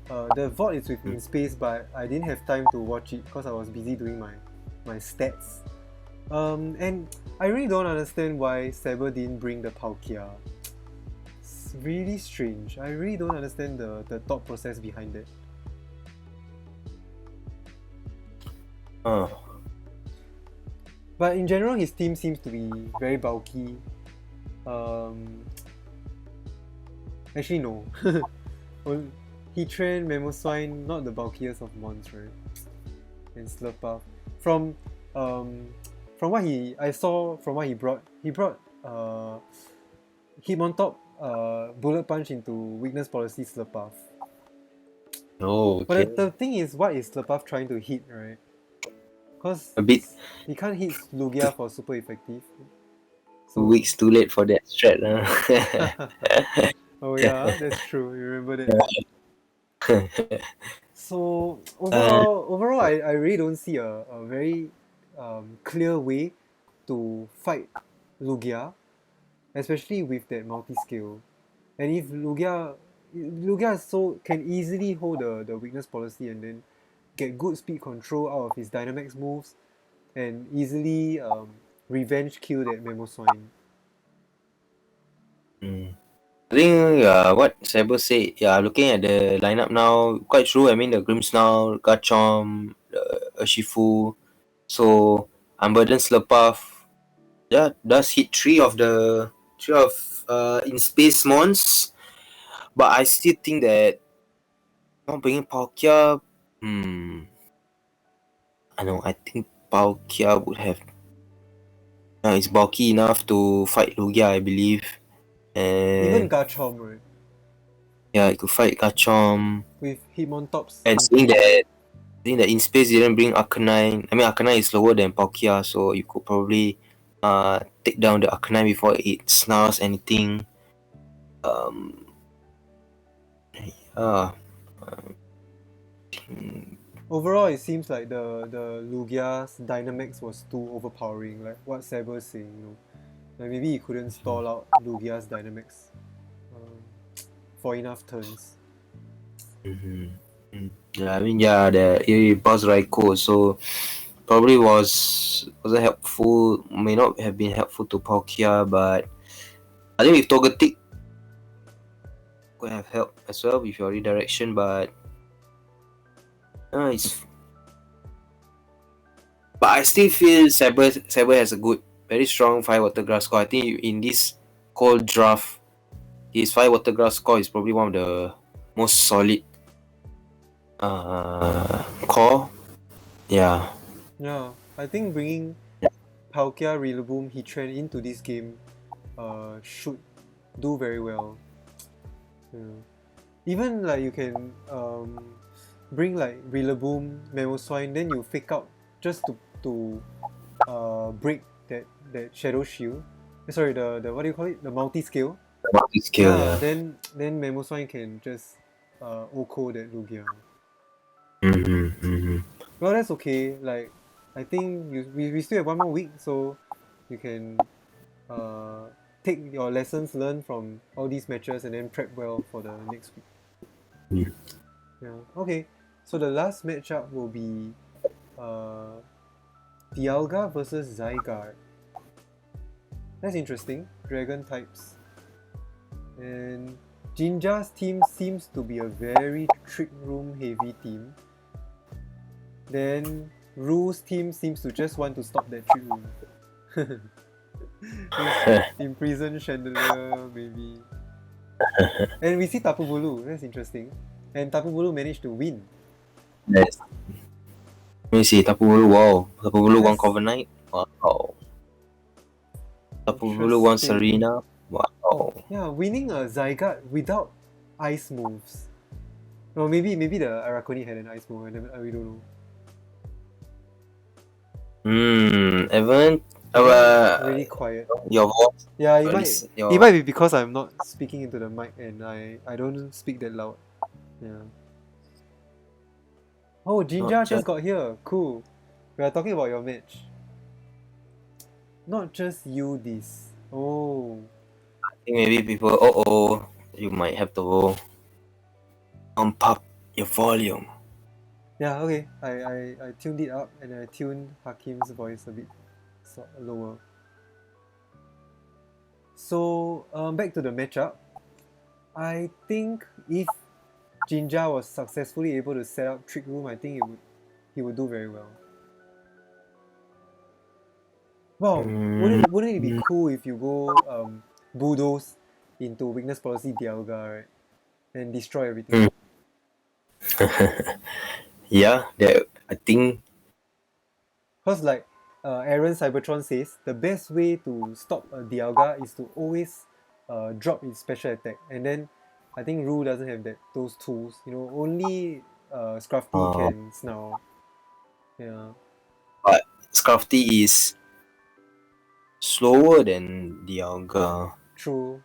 The VOD is with In Space, but I didn't have time to watch it because I was busy doing my stats. And I really don't understand why Saber didn't bring the Palkia. It's really strange. I really don't understand the thought process behind it. Oh. But in general, his team seems to be very bulky. Actually, no. Heatran, Mamoswine, not the bulkiest of mons, right? And Slurpuff. From what I saw from what he brought Hitmontop Bullet Punch into Weakness Policy Slurpuff. Oh, okay. But the thing is, what is Slurpuff trying to hit, right? Because A bit he can't hit Lugia for super effective. 2 weeks too late for that strat. Oh yeah, that's true. You remember that. So overall, I really don't see a very clear way to fight Lugia, especially with that multi-scale. And if Lugia can easily hold the weakness policy and then get good speed control out of his Dynamax moves and easily revenge kill that Mamoswine. I think what Saber said, yeah, looking at the lineup now, quite true. I mean, the Grimmsnarl, Garchomp, the Urshifu, so Unburdened Slurpuff, yeah, does hit three of in space mons, but I still think that not bringing Palkia, I think Palkia would have, it's bulky enough to fight Lugia, I believe, Even and Garchomp, right? yeah, it could fight Garchomp. With Hitmontop's And seeing that in space didn't bring Arcanine. I mean Arcanine is lower than Palkia, so you could probably take down the Arcanine before it snarls anything. Um uh, Overall, it seems like the Lugia's Dynamax was too overpowering, like what Saber was saying, Like maybe he couldn't stall out Lugia's Dynamax for enough turns. yeah, I mean the Boss Raikou, so probably wasn't helpful, may not have been helpful to Palkia, but I think with Togetic could have helped as well with your redirection, but it's. But I still feel Saber has a very strong 5 water grass score. I think in this cold draft, his 5 water grass score is probably one of the most solid core. Yeah. Yeah, I think bringing Palkia, Rillaboom, Heatran into this game should do very well. Yeah. Even like you can bring like Rillaboom, Mamoswine, then you fake out just to break that Shadow Shield. Sorry, the what do you call it? The multi-scale. Multi-scale, Yeah, yeah. then Mamoswine can just OHKO that Lugia. Well, that's okay. Like, I think we still have 1 more week, so you can take your lessons learned from all these matches and then prep well for the next week. Yeah. Okay. So the last matchup will be Dialga versus Zygarde. That's interesting. Dragon types. And Jinja's team seems to be a very trick room heavy team. Then Ru's team seems to just want to stop that trick room. Imprison Chandelier, maybe. And we see Tapu Bulu, that's interesting. And Tapu Bulu managed to win. Yes. Let me see, Tapu Bulu, wow. Tapu Bulu won That's Cover Knight. Wow. Tapu Bulu won interesting. Serena. Wow. Yeah, winning a Zygarde without ice moves. Or maybe the Araconi had an ice move, we don't know. Evan, Really quiet. your voice. Yeah, it might be because I'm not speaking into the mic and I don't speak that loud. Yeah. Oh, Jinja just got here. Cool. We are talking about your match. Not just you this. Oh. I think maybe people, you might have to pump up your volume. Yeah, okay. I tuned it up and I tuned Hakim's voice a bit lower. So back to the matchup. I think if Jinja was successfully able to set up Trick Room, I think he would do very well. Wow, wouldn't it be cool if you go bulldoze into Weakness Policy Dialga, right? And destroy everything. Yeah, I think. Because like Aaron Cybertron says, the best way to stop a Dialga is to always drop its special attack. And then I think Rue doesn't have those tools. Only Scrafty can snarl. Yeah. But Scrafty is slower than Dialga. True.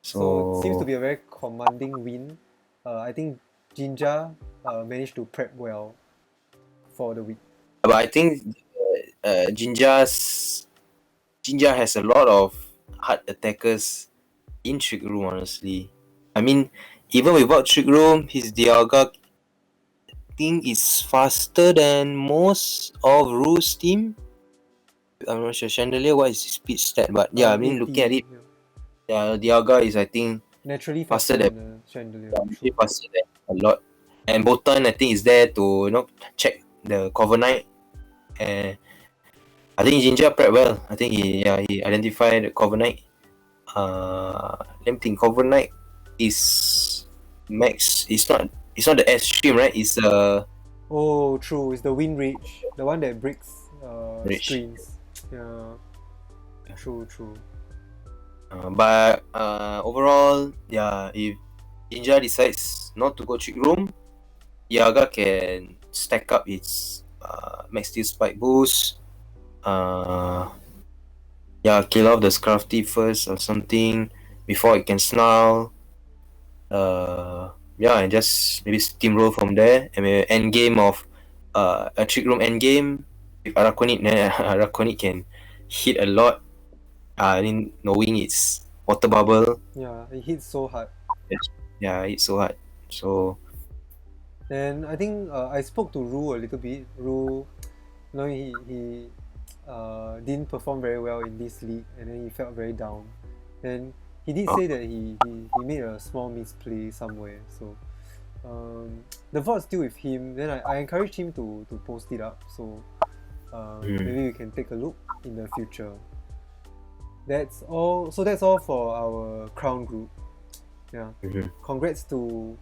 So it seems to be a very commanding win. I think Jinja managed to prep well for the week. But I think Jinja has a lot of hard attackers in Trick Room, honestly. I mean, even without Trick Room, his Dialga thing is faster than most of Rue's team. I'm not sure Chandelier what is his speed stat, but yeah, I mean 80, looking at it, Dialga is I think naturally faster than the Chandelier. faster than a lot. And Botan I think is there to check the Cover Knight. And I think Jinja prep well. I think he identified the Cover Knight. Let me think. Cover Knight is max. It's not the S stream, right? It's Oh, true. It's the Wind Rage, the one that breaks screens. Yeah. True. But overall, if Jinja decides not to go Trick Room, Yaga can stack up its Max Steel Spike boost. Kill off the Scrafty first or something before it can snarl. And just maybe steamroll from there. And maybe end game of a Trick Room end game with Arakonit. Arakonit can hit a lot. Knowing it's water bubble. Yeah, it hits so hard. Yeah, it's so hard. So. And I think I spoke to Rue a little bit. Rue, he didn't perform very well in this league, and then he felt very down. And he did say that he made a small misplay somewhere. So the VOD's still with him. Then I encouraged him to post it up. So maybe we can take a look in the future. That's all. So that's all for our crown group. Yeah. Congrats to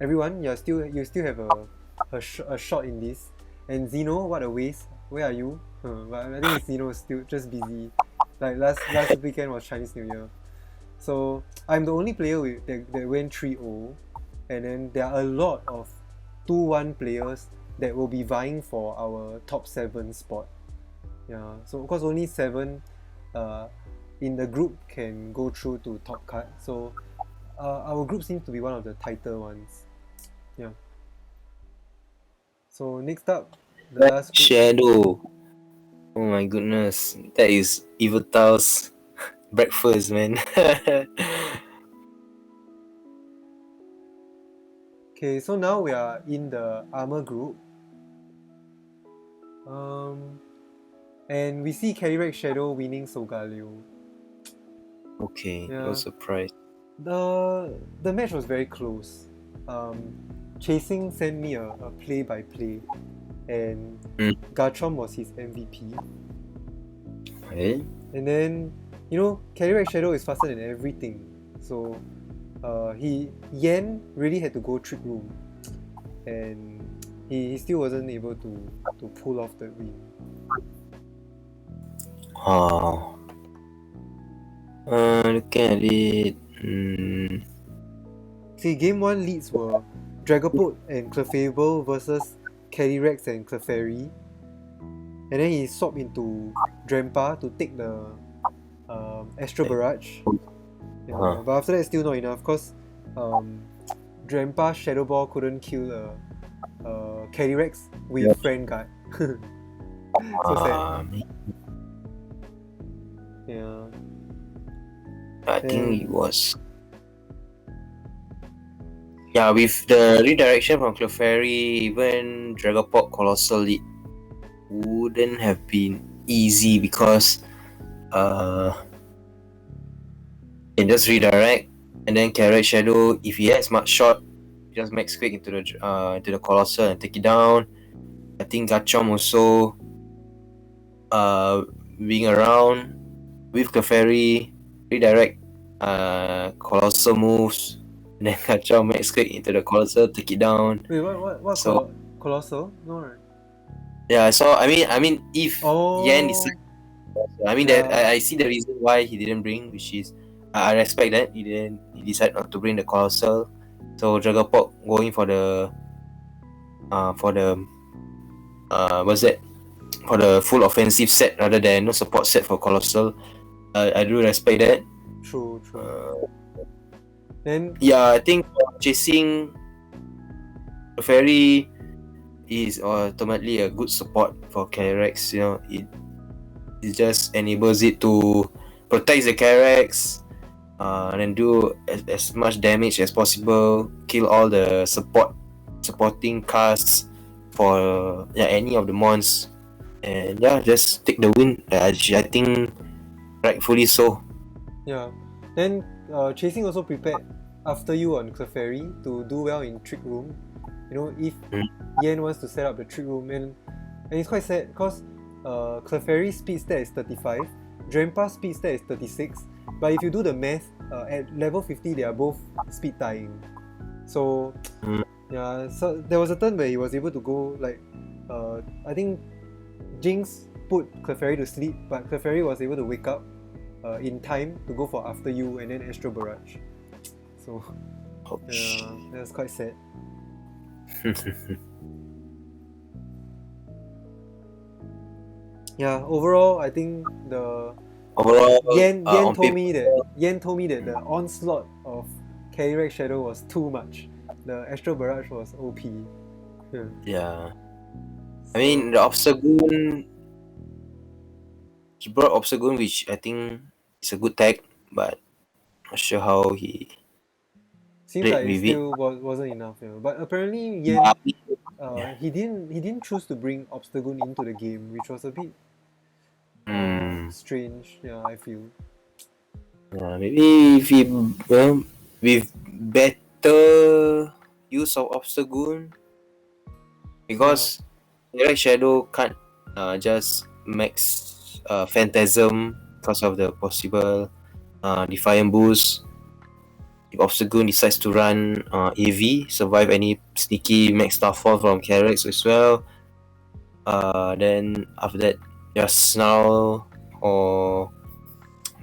everyone. You still have a shot in this. And Zeno, what a waste. Where are you? But I think Zeno is still just busy. Like last weekend was Chinese New Year. So I'm the only player that went 3-0, and then there are a lot of 2-1 players that will be vying for our top 7 spot. Yeah, so of course only 7 in the group can go through to top cut. So our group seems to be one of the tighter ones. Yeah. So next up, the last group. Shadow. Oh my goodness, that is Eviltal's breakfast, man. Okay, so now we are in the armor group. And we see Kerryrex Shadow winning Solgaleo. Okay, Yeah. no surprise. The match was very close. Chasing sent me a play-by-play, and Garchomp was his MVP. Eh? And then, Kerryrex Shadow is faster than everything. So Yan really had to go Trick Room, and he still wasn't able to pull off the win. Oh. Looking at it. See, game 1 leads were Dragapult and Clefable versus Calyrex and Clefairy. And then he swapped into Drampa to take the Astral Barrage. Yeah, but after that, still not enough because Drampa Shadow Ball couldn't kill Calyrex with Friend Guard. So sad. Yeah. I think it was. Yeah, with the redirection from Clefairy, even Dragapult Colossal lead wouldn't have been easy because it just redirect, and then Carrot Shadow, if he has Smart Shot, just max quick into the Colossal and take it down. I think Garchomp also being around with Clefairy, redirect Colossal moves, and then Garchomp max quick into the Colossal, take it down. Wait, what So, Colossal? No, right? Yeah, so I mean if Yan is, I mean that I see the reason why he didn't bring, which is I respect that he decided not to bring the Colossal. So Dragapult going for the what's that? For the full offensive set rather than no support set for Colossal. I do respect that. True. Then yeah, I think chasing the fairy is ultimately a good support for Calyrex. It just enables it to protect the Calyrex and then do as much damage as possible, kill all the supporting casts for any of the mons, and just take the win. I think rightfully so. Yeah. Then Chasing also prepared after you on Clefairy to do well in Trick Room. If Yan wants to set up the Trick Room, and it's quite sad because Clefairy speed stat is 35, Drampa speed stat is 36, but if you do the math, at level 50 they are both speed tying. So yeah, so there was a turn where he was able to go I think Jinx put Clefairy to sleep, but Clefairy was able to wake up in time to go for After You and then Astral Barrage. So yeah, that's quite sad. Yeah, overall I think Yan told me that the onslaught of Calyrex Shadow was too much. The Astral Barrage was OP. Yeah. I mean the Obstagoon, he brought Obstagoon, which I think is a good tag, but not sure how he seems like it still wasn't enough, but apparently Yan he didn't choose to bring Obstagoon into the game, which was a bit strange, I feel. Maybe if he with better use of Obstagoon, because Direct Shadow can't just max Phantasm because of the possible Defiant boost. If Obstagoon decides to run AV, survive any sneaky max Starfall from Carex as well. Then after that, just Snarl or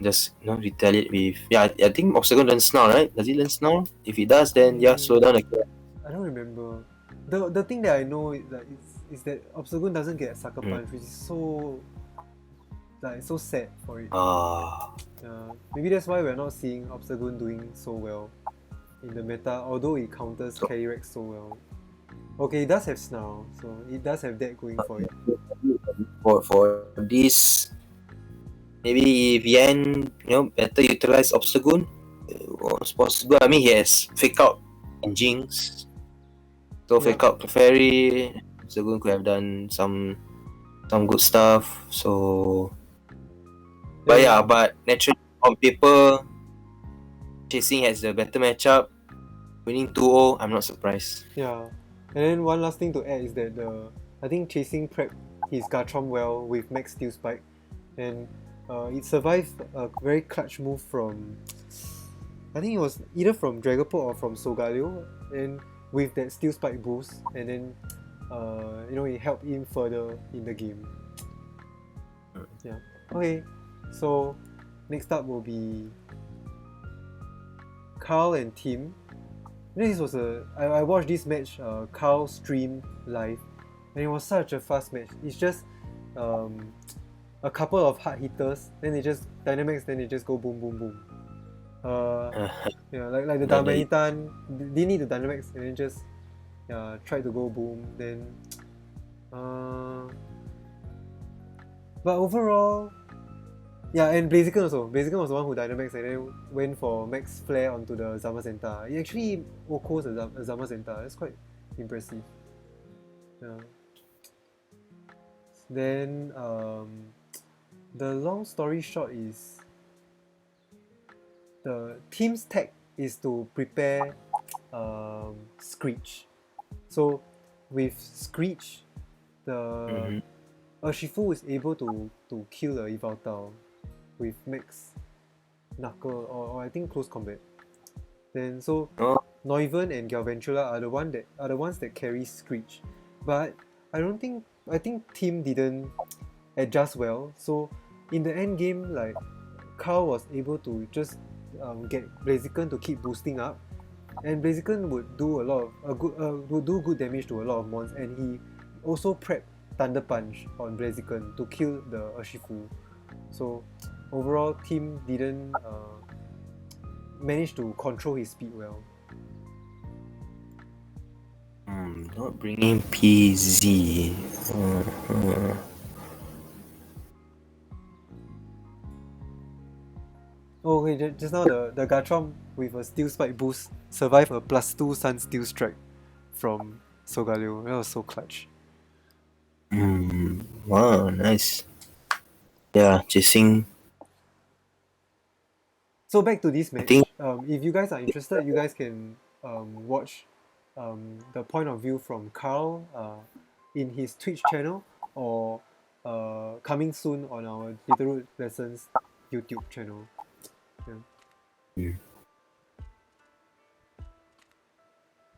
just retaliate with I think Obstagoon learns Snarl, right? Does he learn Snarl? If he does, then slow down the Carex. I don't remember. The thing that I know is that Obstagoon doesn't get Sucker Punch, which is so sad for it. Maybe that's why we're not seeing Obstagoon doing so well in the meta, although it counters Calyrex so well. Okay, it does have Snarl, so it does have that going for it. For this, maybe if Yan better utilize Obstagoon, was possible. I mean, he has Fake Out and Jinx. So Fake Out Clefairy, Obstagoon could have done some good stuff. So, but naturally on paper, Chasing has the better matchup. Winning 2-0, I'm not surprised. Yeah, and then one last thing to add is that I think Chasing prepped his Garchomp well with Max Steel Spike, and it survived a very clutch move from, I think it was either from Dragapult or from Solgaleo, and with that Steel Spike boost, and then it helped him further in the game. Yeah. Okay, so next up will be Carl and Tim. This was I watched this match, Carl stream live, and it was such a fast match. It's just a couple of hard hitters, then they just Dynamax, then they just go boom boom boom. Like the Darmanitan, they need the Dynamax and then just try to go boom. Then but overall, and Blaziken also. Blaziken was the one who Dynamax and then went for Max Flare onto the Zamazenta. He actually OHKOs a Zamazenta. That's quite impressive. Yeah. Then the long story short is the team's tech is to prepare Screech. So with Screech, the Urshifu is able to kill the Yveltal with Max Knuckle or I think Close Combat. Then so Noivern and Galvantula are the ones that carry Screech. But I think Team didn't adjust well. So in the end game, like Carl was able to just get Blaziken to keep boosting up, and Blaziken would do would do good damage to a lot of mons, and he also prepped Thunder Punch on Blaziken to kill the Urshifu. So overall, Team didn't manage to control his speed well. Not bringing PZ. Oh, okay, just now the Garchomp with a Steel Spike boost survived a +2 Sun Steel Strike from Solgaleo. That was so clutch. Wow, nice. Yeah, Chasing. So back to this match. If you guys are interested, you guys can watch the point of view from Carl in his Twitch channel or coming soon on our Bitterroot Lessons YouTube channel.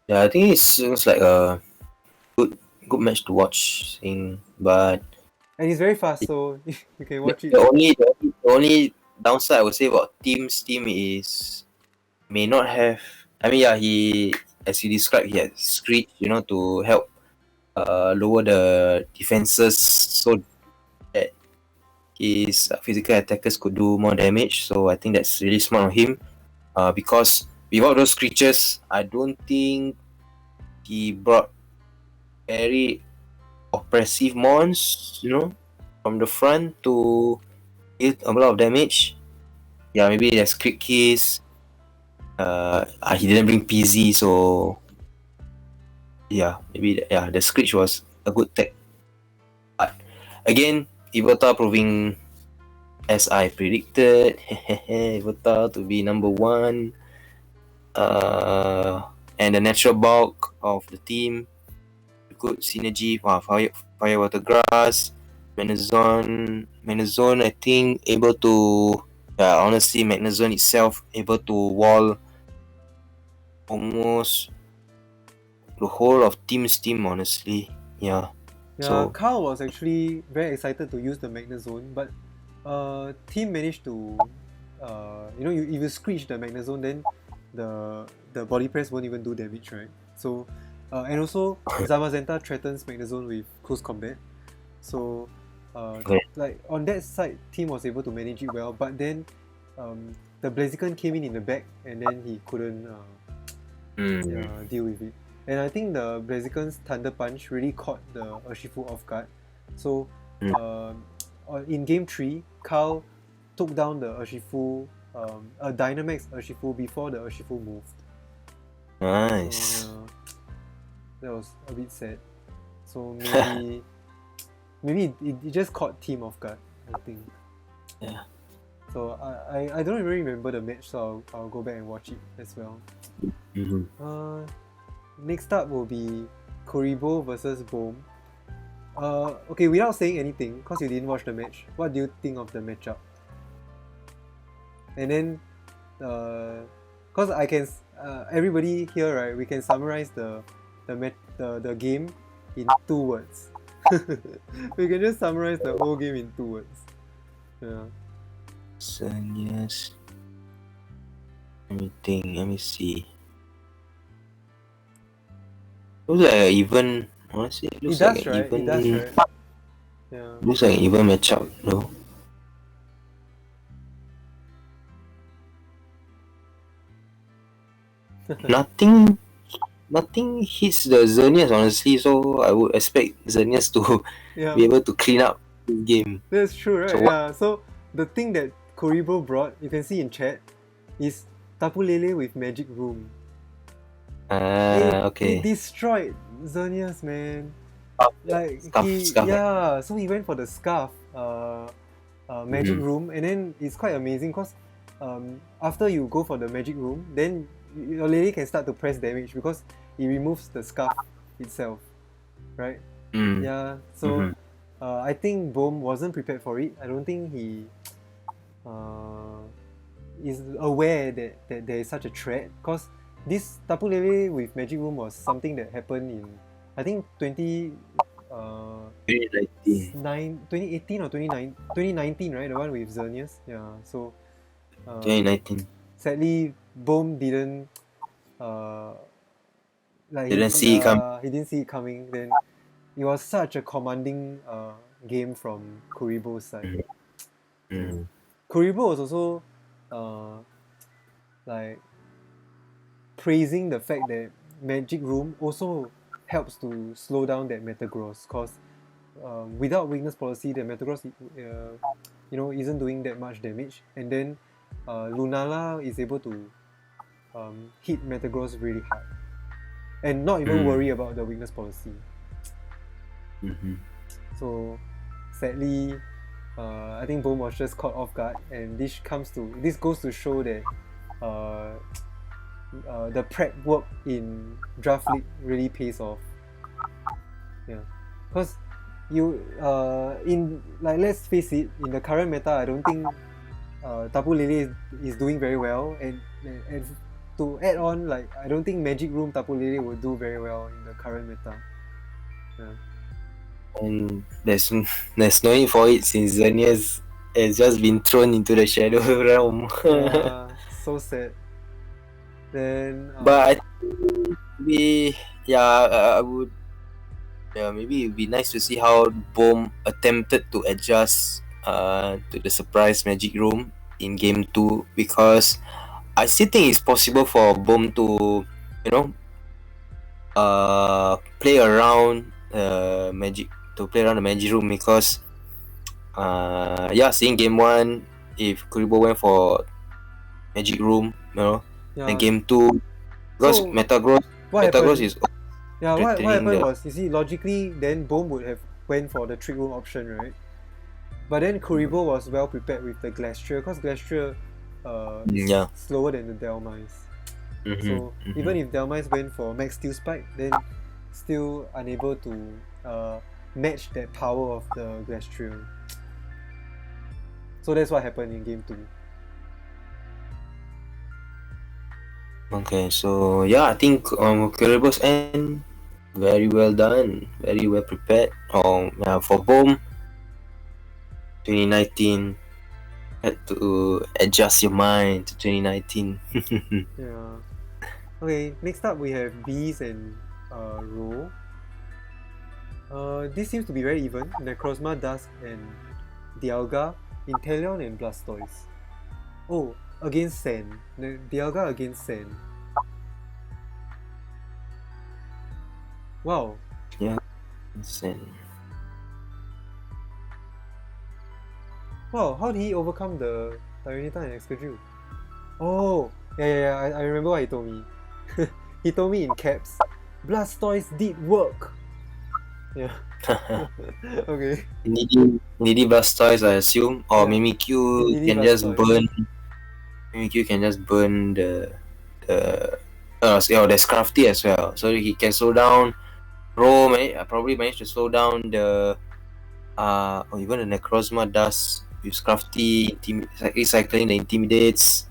Yeah, I think it looks like a good match to watch. And it's very fast, so you can watch it. The only downside I would say about Team is may not have. I mean, he, as you described, he has Screech, to help lower the defenses so that his physical attackers could do more damage. So I think that's really smart of him. Because without those creatures, I don't think he brought very oppressive mons, from the front to deal a lot of damage. Yeah, maybe there's Quick Kiss. He didn't bring PZ, so maybe the Screech was a good tech. But again, Yveltal proving as I predicted, Vital to be number one. And the natural bulk of the team, good synergy. Fire water grass, Magnezone. I think able to. Yeah, honestly, Magnezone itself able to wall almost the whole of team's team. Honestly, yeah. Yeah, So Carl was actually very excited to use the Magnezone, but team managed to, if you screech the Magnezone, then the body press won't even do damage, right? So, and also Zamazenta threatens Magnezone with close combat. So, okay. like on that side, team was able to manage it well, but then the Blaziken came in the back, and then he couldn't deal with it. And I think the Blaziken's Thunder Punch really caught the Urshifu off guard. So in game 3, Carl took down the Urshifu, a Dynamax Urshifu before the Urshifu moved. Nice. So, that was a bit sad. So maybe it just caught team off guard, I think. Yeah. So I don't really remember the match, so I'll go back and watch it as well. Next up will be Kuribo versus Bohm. Okay, without saying anything, because you didn't watch the match, what do you think of the matchup? And then, because I can, everybody here, right? We can summarize the game in 2 words. We can just summarize the whole game in 2 words. Yeah. So yes. Let me think. Let me see. Looks like an even. Honestly, it looks like an even. It does, right? Yeah. Looks like an even matchup, though. Nothing hits the Xerneas, honestly. So I would expect Xerneas to be able to clean up the game. That's true, right? So the thing that Kuribo brought, you can see in chat, is Tapu Lele with Magic Room. Okay. It destroyed Xerneas, man. Scarf. So he went for the Scarf Magic Room, and then it's quite amazing because after you go for the Magic Room, then your Lele can start to press damage because it removes the Scarf itself, right? Yeah, so I think Bohm wasn't prepared for it. I don't think he is aware that there is such a threat, because this Tapu Lele with Magic Room was something that happened in, I think 2018 or 2019, right? The one with Xerneas. Yeah, so 2019. Sadly, Bohm didn't he didn't see it coming. Then it was such a commanding game from Kuribo's side. Kuribo was also praising the fact that Magic Room also helps to slow down that Metagross, because without Weakness Policy, the Metagross isn't doing that much damage, and then Lunala is able to hit Metagross really hard and not even worry about the Weakness Policy. So sadly, I think Bohm was just caught off guard, and this goes to show that the prep work in Draft League really pays off. Yeah, because let's face it, in the current meta, I don't think Tapu Lele is doing very well, and to add on, I don't think Magic Room Tapu Lele will do very well in the current meta. Yeah. And there's no need for it since Xerneas has just been thrown into the Shadow Realm. Yeah, so sad. Then but maybe I would. Yeah, maybe it'd be nice to see how Bohm attempted to adjust to the surprise Magic Room in game 2, because I still think it's possible for Bohm to, play around Magic the Magic Room, because seeing game 1, if Kuribo went for Magic Room, and game 2, because So, Metagross is what happened was, you see, logically then Bohm would have went for the Trick Room option, right? But then Kuribo was well prepared with the Glastrier, because Glastrier is Yeah. slower than the Delmise. So even if Delmise went for Max Steel Spike, then still unable to match that power of the Glastrier. So that's what happened in game 2. Okay, so yeah, I think Kuribo's end very well done, very well prepared. For Boom 2019 had to adjust your mind to 2019. Yeah. Okay, next up we have Bees and Ro. This seems to be very even. Necrozma, Dusk, and Dialga, Inteleon, and Blastoise. Oh, against Sand. Dialga against Sand. Wow. Yeah, insane. Wow, how did he overcome the Tyranitar and Excadrill? Oh, yeah, I remember what he told me. He told me in caps, Blastoise did work. Yeah. Okay. Needy Blastoise, I assume, or Yeah. Mimikyu Needy can just Blastoise. burn. Mimikyu can just burn there's Crafty as well, so he can slow down. Probably managed to slow down the or even the Necrozma does with Crafty recycling the intimidates.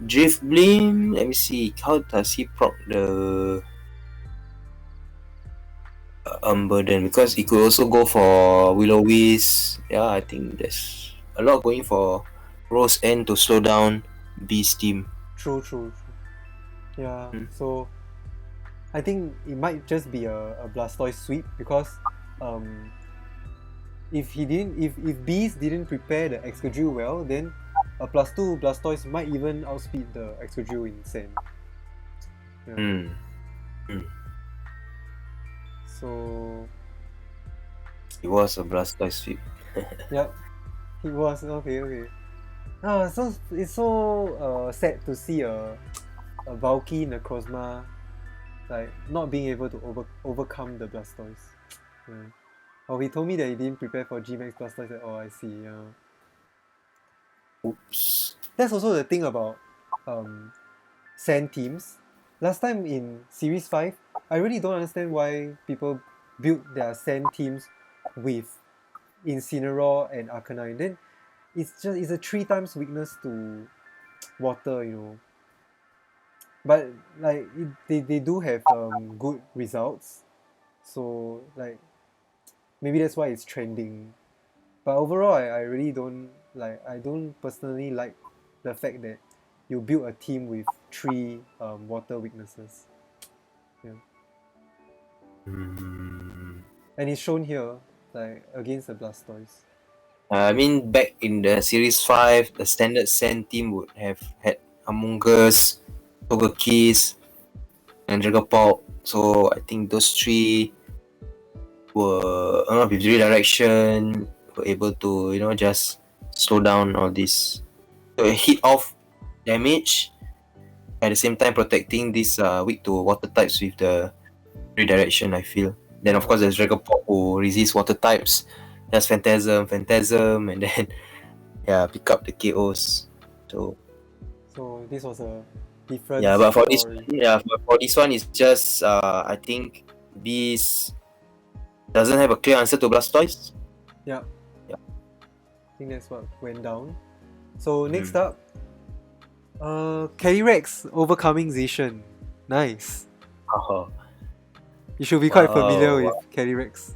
Drift Beam, let me see, how does he proc the Unburden, because he could also go for Will-O-Wisp. Yeah, I think there's a lot going for Rose End to slow down Beast team. True. Yeah, Hmm. so I think it might just be a Blastoise sweep, because um, if Bees didn't prepare the Excadrill well, then a +2 Blastoise might even outspeed the Excadrill in Sand. Yeah. Hmm. So It was a Blastoise sweep. yeah, he was okay. So it's so sad to see a bulky Necrozma like not being able to overcome the Blastoise. Yeah. Oh, he told me that he didn't prepare for Gmax Blastoise at all. I see. Yeah. Oops. That's also the thing about um, Sand teams. Last time in Series 5, I really don't understand why people build their Sand teams with Incineroar and Arcanine. Then it's a 3 times weakness to water, you know. But like they do have good results. So like maybe that's why it's trending. But overall I really don't like I don't personally like the fact that you build a team with 3 water weaknesses. Yeah. Hmm. And it's shown here, like against the Blastoise. I mean, back in the Series 5, the standard Sand team would have had Among Us, Togekiss, and Dragapult. So I think those three were with redirection, were able to just slow down all this. So a hit off damage at the same time protecting this weak to water types with the redirection, I feel. Then of Yeah. course there's Dragapult who resists water types. There's Phantasm, and then pick up the KOs. So this was a different Yeah, but for this story. one, for this one, it's just I think Beast doesn't have a clear answer to Blastoise. Yeah. Yeah. I think that's what went down. So next Mhm. up, Calyrex overcoming Zacian. Nice. Oh, You should be quite familiar wow, with wow, Calyrex.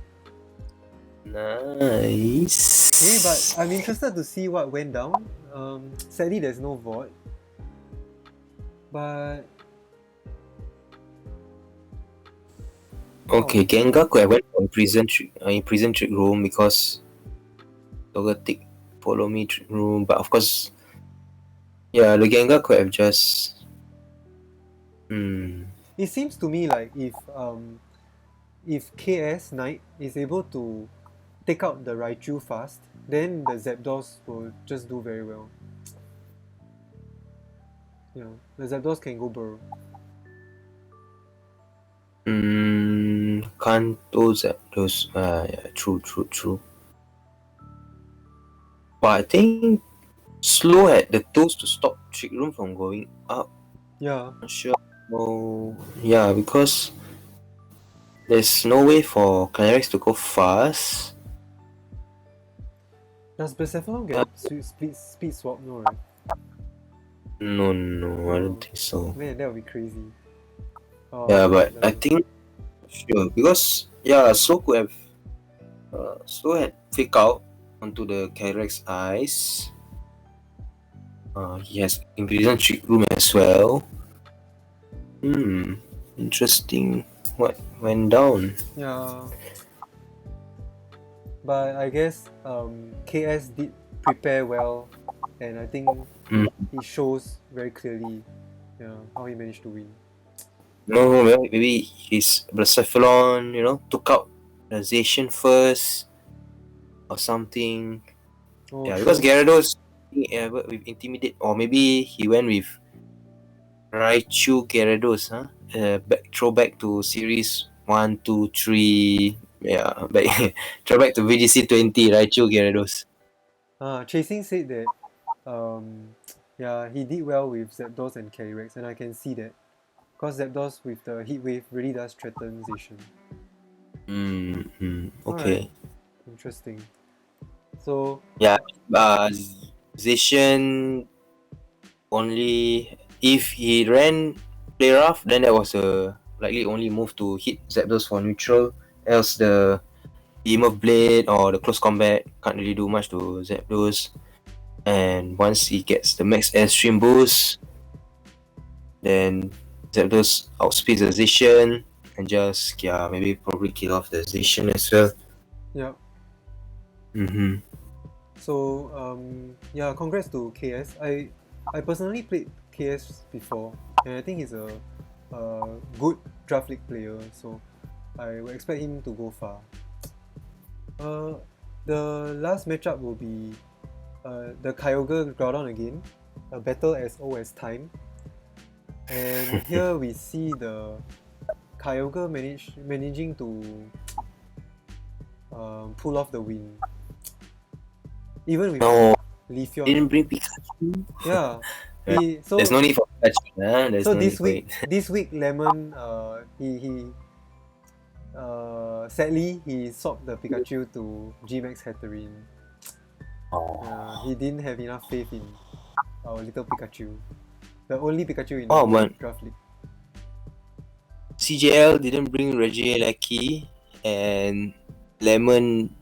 nice. Okay, but I'm interested to see what went down. Sadly, there's no VOD. But Okay, wow, Gengar could have went for prison trick room because Togetic follow me trick room, but of course, yeah, the Gengar could have just. Hmm. it seems to me like if KS Knight is able to take out the Raichu fast, then the Zapdos will just do very well. You know, the Zapdos can go burrow. Kanto Zapdos. Yeah, true. But I think slow had the tools to stop Trick Room from going up. Yeah. Not sure. Oh, yeah, because there's no way for Calyrex to go fast. Does Blacephalon get speed swap? No, right? No, I don't think so. Man, that would be crazy. Oh, Yeah, no, but it I doesn't. think sure because yeah, Slow could have Slow had fake out onto the Calyrex eyes. He has imprisoned Trick Room as well. Interesting. What went down? Yeah. But I guess KS did prepare well, and I think Hmm. he shows very clearly, how he managed to win. No, maybe his Blacephalon, took out the Zacian first or something. Oh, Yeah, because true. Gyarados with Intimidate, or maybe he went with Raichu Gyarados, huh? Throwback to series 1, 2, 3. Yeah, back throwback to VGC 20, Raichu Gyarados. Chasing said that, yeah, he did well with Zapdos and Calyrex, and I can see that. Because Zapdos with the Heat Wave really does threaten Zacian. Alright, Okay. interesting. So, Yeah, Zacian only if he ran play rough, then that was a likely only move to hit Zapdos for neutral. Else the Beam of Blade or the close combat can't really do much to Zapdos. And once he gets the max airstream boost, then Zapdos outspeeds the Zacian and just maybe probably kill off the Zacian as well. yeah. Mm-hmm. So, yeah, congrats to KS. I personally played KS before, and I think he's a good draft league player, so I would expect him to go far. Uh, the last matchup will be the Kyogre Groudon again, a battle as old as time. And here we see the Kyogre managing to pull off the win. Even with No, Leafeon. didn't bring Pikachu. Yeah. There's no need for Pikachu. There's So no need for it. this week Lemon he sadly he swapped the Pikachu to Gmax Hatterene. He didn't have enough faith in our little Pikachu. The only Pikachu in the Oh whole man, draft league. CJL didn't bring Regieleki and Lemon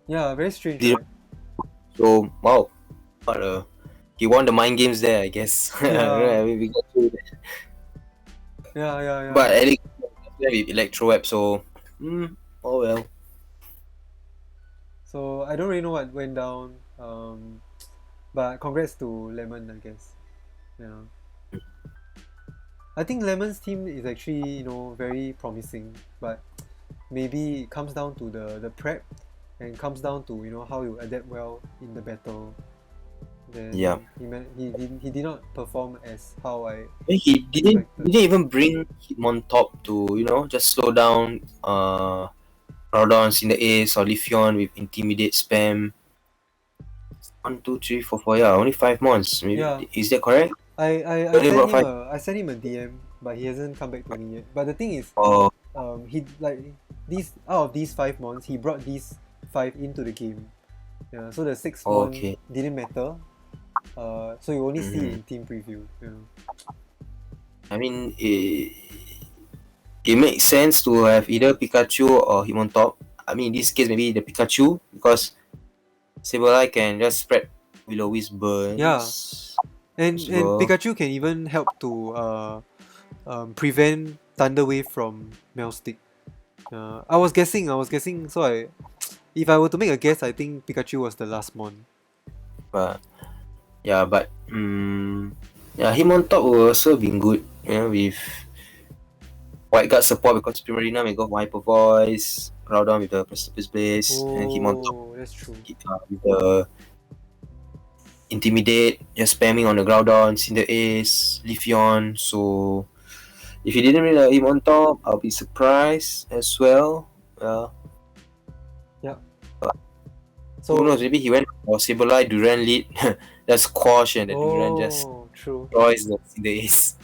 Yeah, very strange, didn't. right? So wow, he won the mind games there, I guess. Yeah. I mean, we got through that. Yeah. But at least with Electro Web, so oh well. So I don't really know what went down. But congrats to Lemon, I guess. Yeah. I think Lemon's team is actually, very promising, but maybe it comes down to the prep and comes down to how you adapt well in the battle. Then Yeah. he did not perform as how I He didn't expected. even bring him on top to just slow down Groudons in the ace or Leafeon with Intimidate spam. 1, 2, 3, 4, 4. Yeah, only 5 months. Maybe Yeah. is that correct? I Only sent about him 5. I sent him a DM, but he hasn't come back to me yet. But the thing is, Oh, he like these out of these 5 months, he brought these 5 into the game. Yeah, so the 6th one okay. didn't matter. So you only see it Mhm. in team preview. Yeah. I mean, it makes sense to have either Pikachu or him on top. I mean, in this case, maybe the Pikachu because Sableye can just spread Will-O-Wisp burns. Yeah. And Sure. Pikachu can even help to prevent Thunder Wave from Melstick. I was guessing. So if I were to make a guess, I think Pikachu was the last mon. But yeah, him on top will also been good. With White Guard support because Primarina may go for Hyper Voice, Groudon with the Precipice Blaze, and him on top Oh, that's true. with the Intimidate, just spamming on the Groudon, Cinder Ace, Leafeon. So if he didn't really have him on top, I'll be surprised as well. Yeah. Who So knows? Maybe he went for Sableye Duran lead, just squash and the Duran just true. destroys the ace.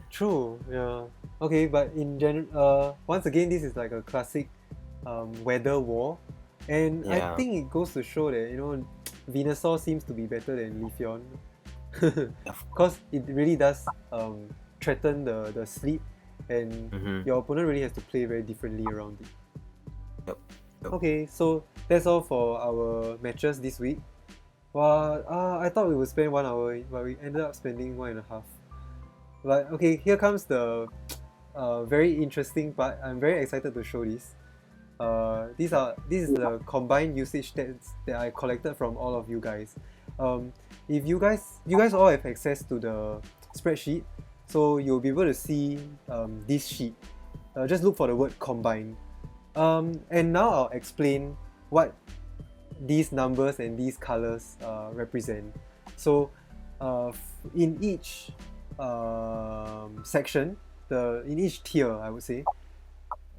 True, yeah. Okay, but in general, once again, this is like a classic weather war, and I Yeah. think it goes to show that Venusaur seems to be better than Leafeon, because it really does threaten the sleep, and Mm-hmm. your opponent really has to play very differently around it. Yep. Yep. Okay, so that's all for our matches this week. Well, I thought we would spend 1 hour, but we ended up spending 1.5. But okay, here comes the very interesting part. I'm very excited to show this. This is the combined usage stats that I collected from all of you guys. If you guys all have access to the spreadsheet, so you'll be able to see this sheet. Just look for the word combine. And now I'll explain what these numbers and these colors represent. So in each section, in each tier, I would say,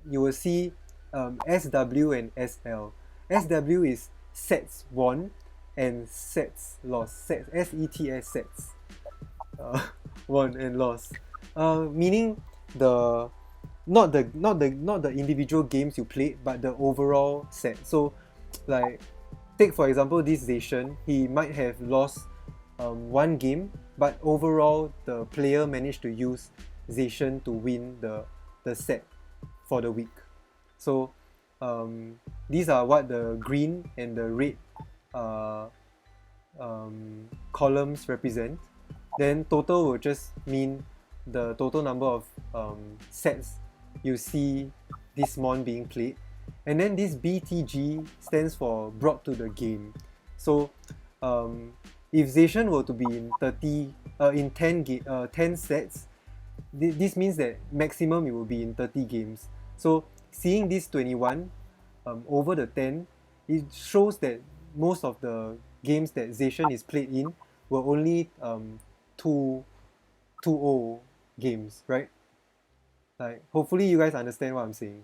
you will see SW and SL. SW is sets won and sets lost. SETS sets won and lost. Meaning the not the individual games you played, but the overall set. So, like, take for example this Zacian, he might have lost one game, but overall the player managed to use Zacian to win the set for the week. So these are what the green and the red uh, columns represent. Then total will just mean the total number of sets you see this mon being played. And then this BTG stands for brought to the game. So if Zacian were to be in 10 sets, this means that maximum it will be in 30 games. So seeing this 21 over the 10, it shows that most of the games that Zacian is played in were only 2-0 games, right? Like, hopefully you guys understand what I'm saying.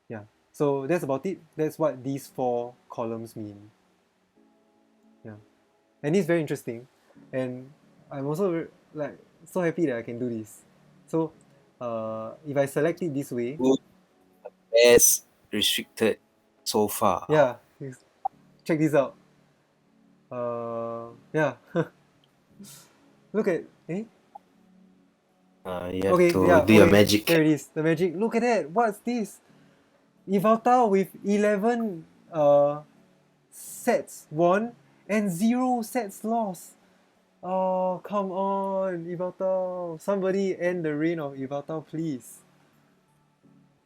Yeah. So that's about it. That's what these 4 columns mean. Yeah. And it's very interesting. And I'm also like so happy that I can do this. So if I select it this way, Who best restricted so far? yeah, check this out. Yeah. Look at You have okay, to yeah, do your okay, magic. there it is. The magic. Look at that. What's this? Ivaltao with 11 sets won and 0 sets lost. Oh, come on, Ivaltao. Somebody end the reign of Ivaltao, please.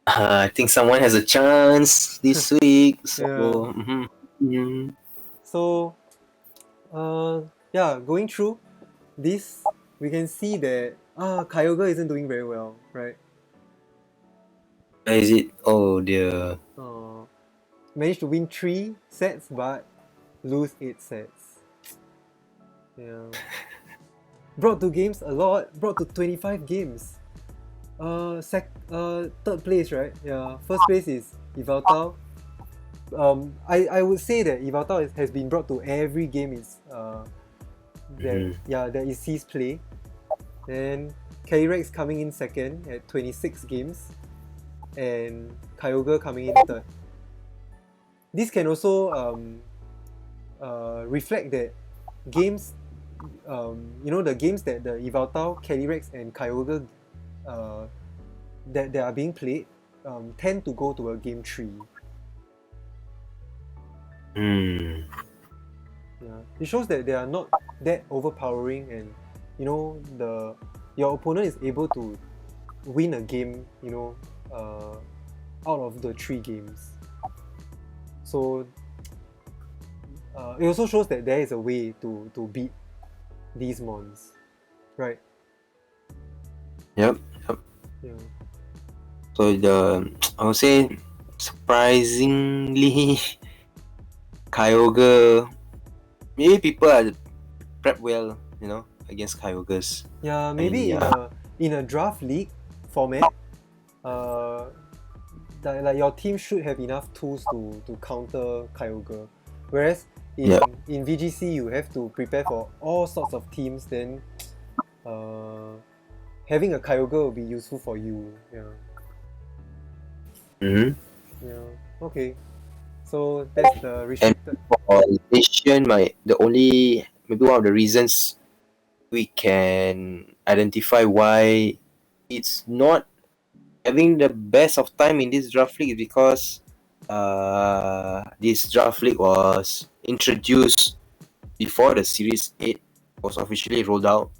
I think someone has a chance this week. So, Yeah. mhm. So, yeah, going through this, we can see that Kyogre isn't doing very well, right? Where is it? Oh dear. Managed to win 3 sets, but lose 8 sets. Yeah. Brought to games a lot. Brought to 25 games. Third place, right? Yeah. First place is Ivaltao. I would say that Ivaltao has been brought to every game that it sees play. Then K-Rex coming in second at 26 games, and Kyogre coming in third. This can also reflect that games, the games that the Yveltal, Calyrex, and Kyogre that are being played tend to go to a game 3. Yeah. It shows that they are not that overpowering, and your opponent is able to win a game, out of the 3 games. So it also shows that there is a way to beat these mons, right? Yep. Yeah. So I would say surprisingly, Kyogre. Maybe people are prep well, against Kyogres. Yeah, maybe in a draft league format, like your team should have enough tools to counter Kyogre. Whereas Yeah. in VGC you have to prepare for all sorts of teams, then having a Kyogre will be useful for you. Yeah. Mm-hmm. Yeah. Okay. So that's the And restricted. for Asian, maybe one of the reasons we can identify why it's not having the best of time in this draft league is because this draft league was introduced before the Series 8 was officially rolled out.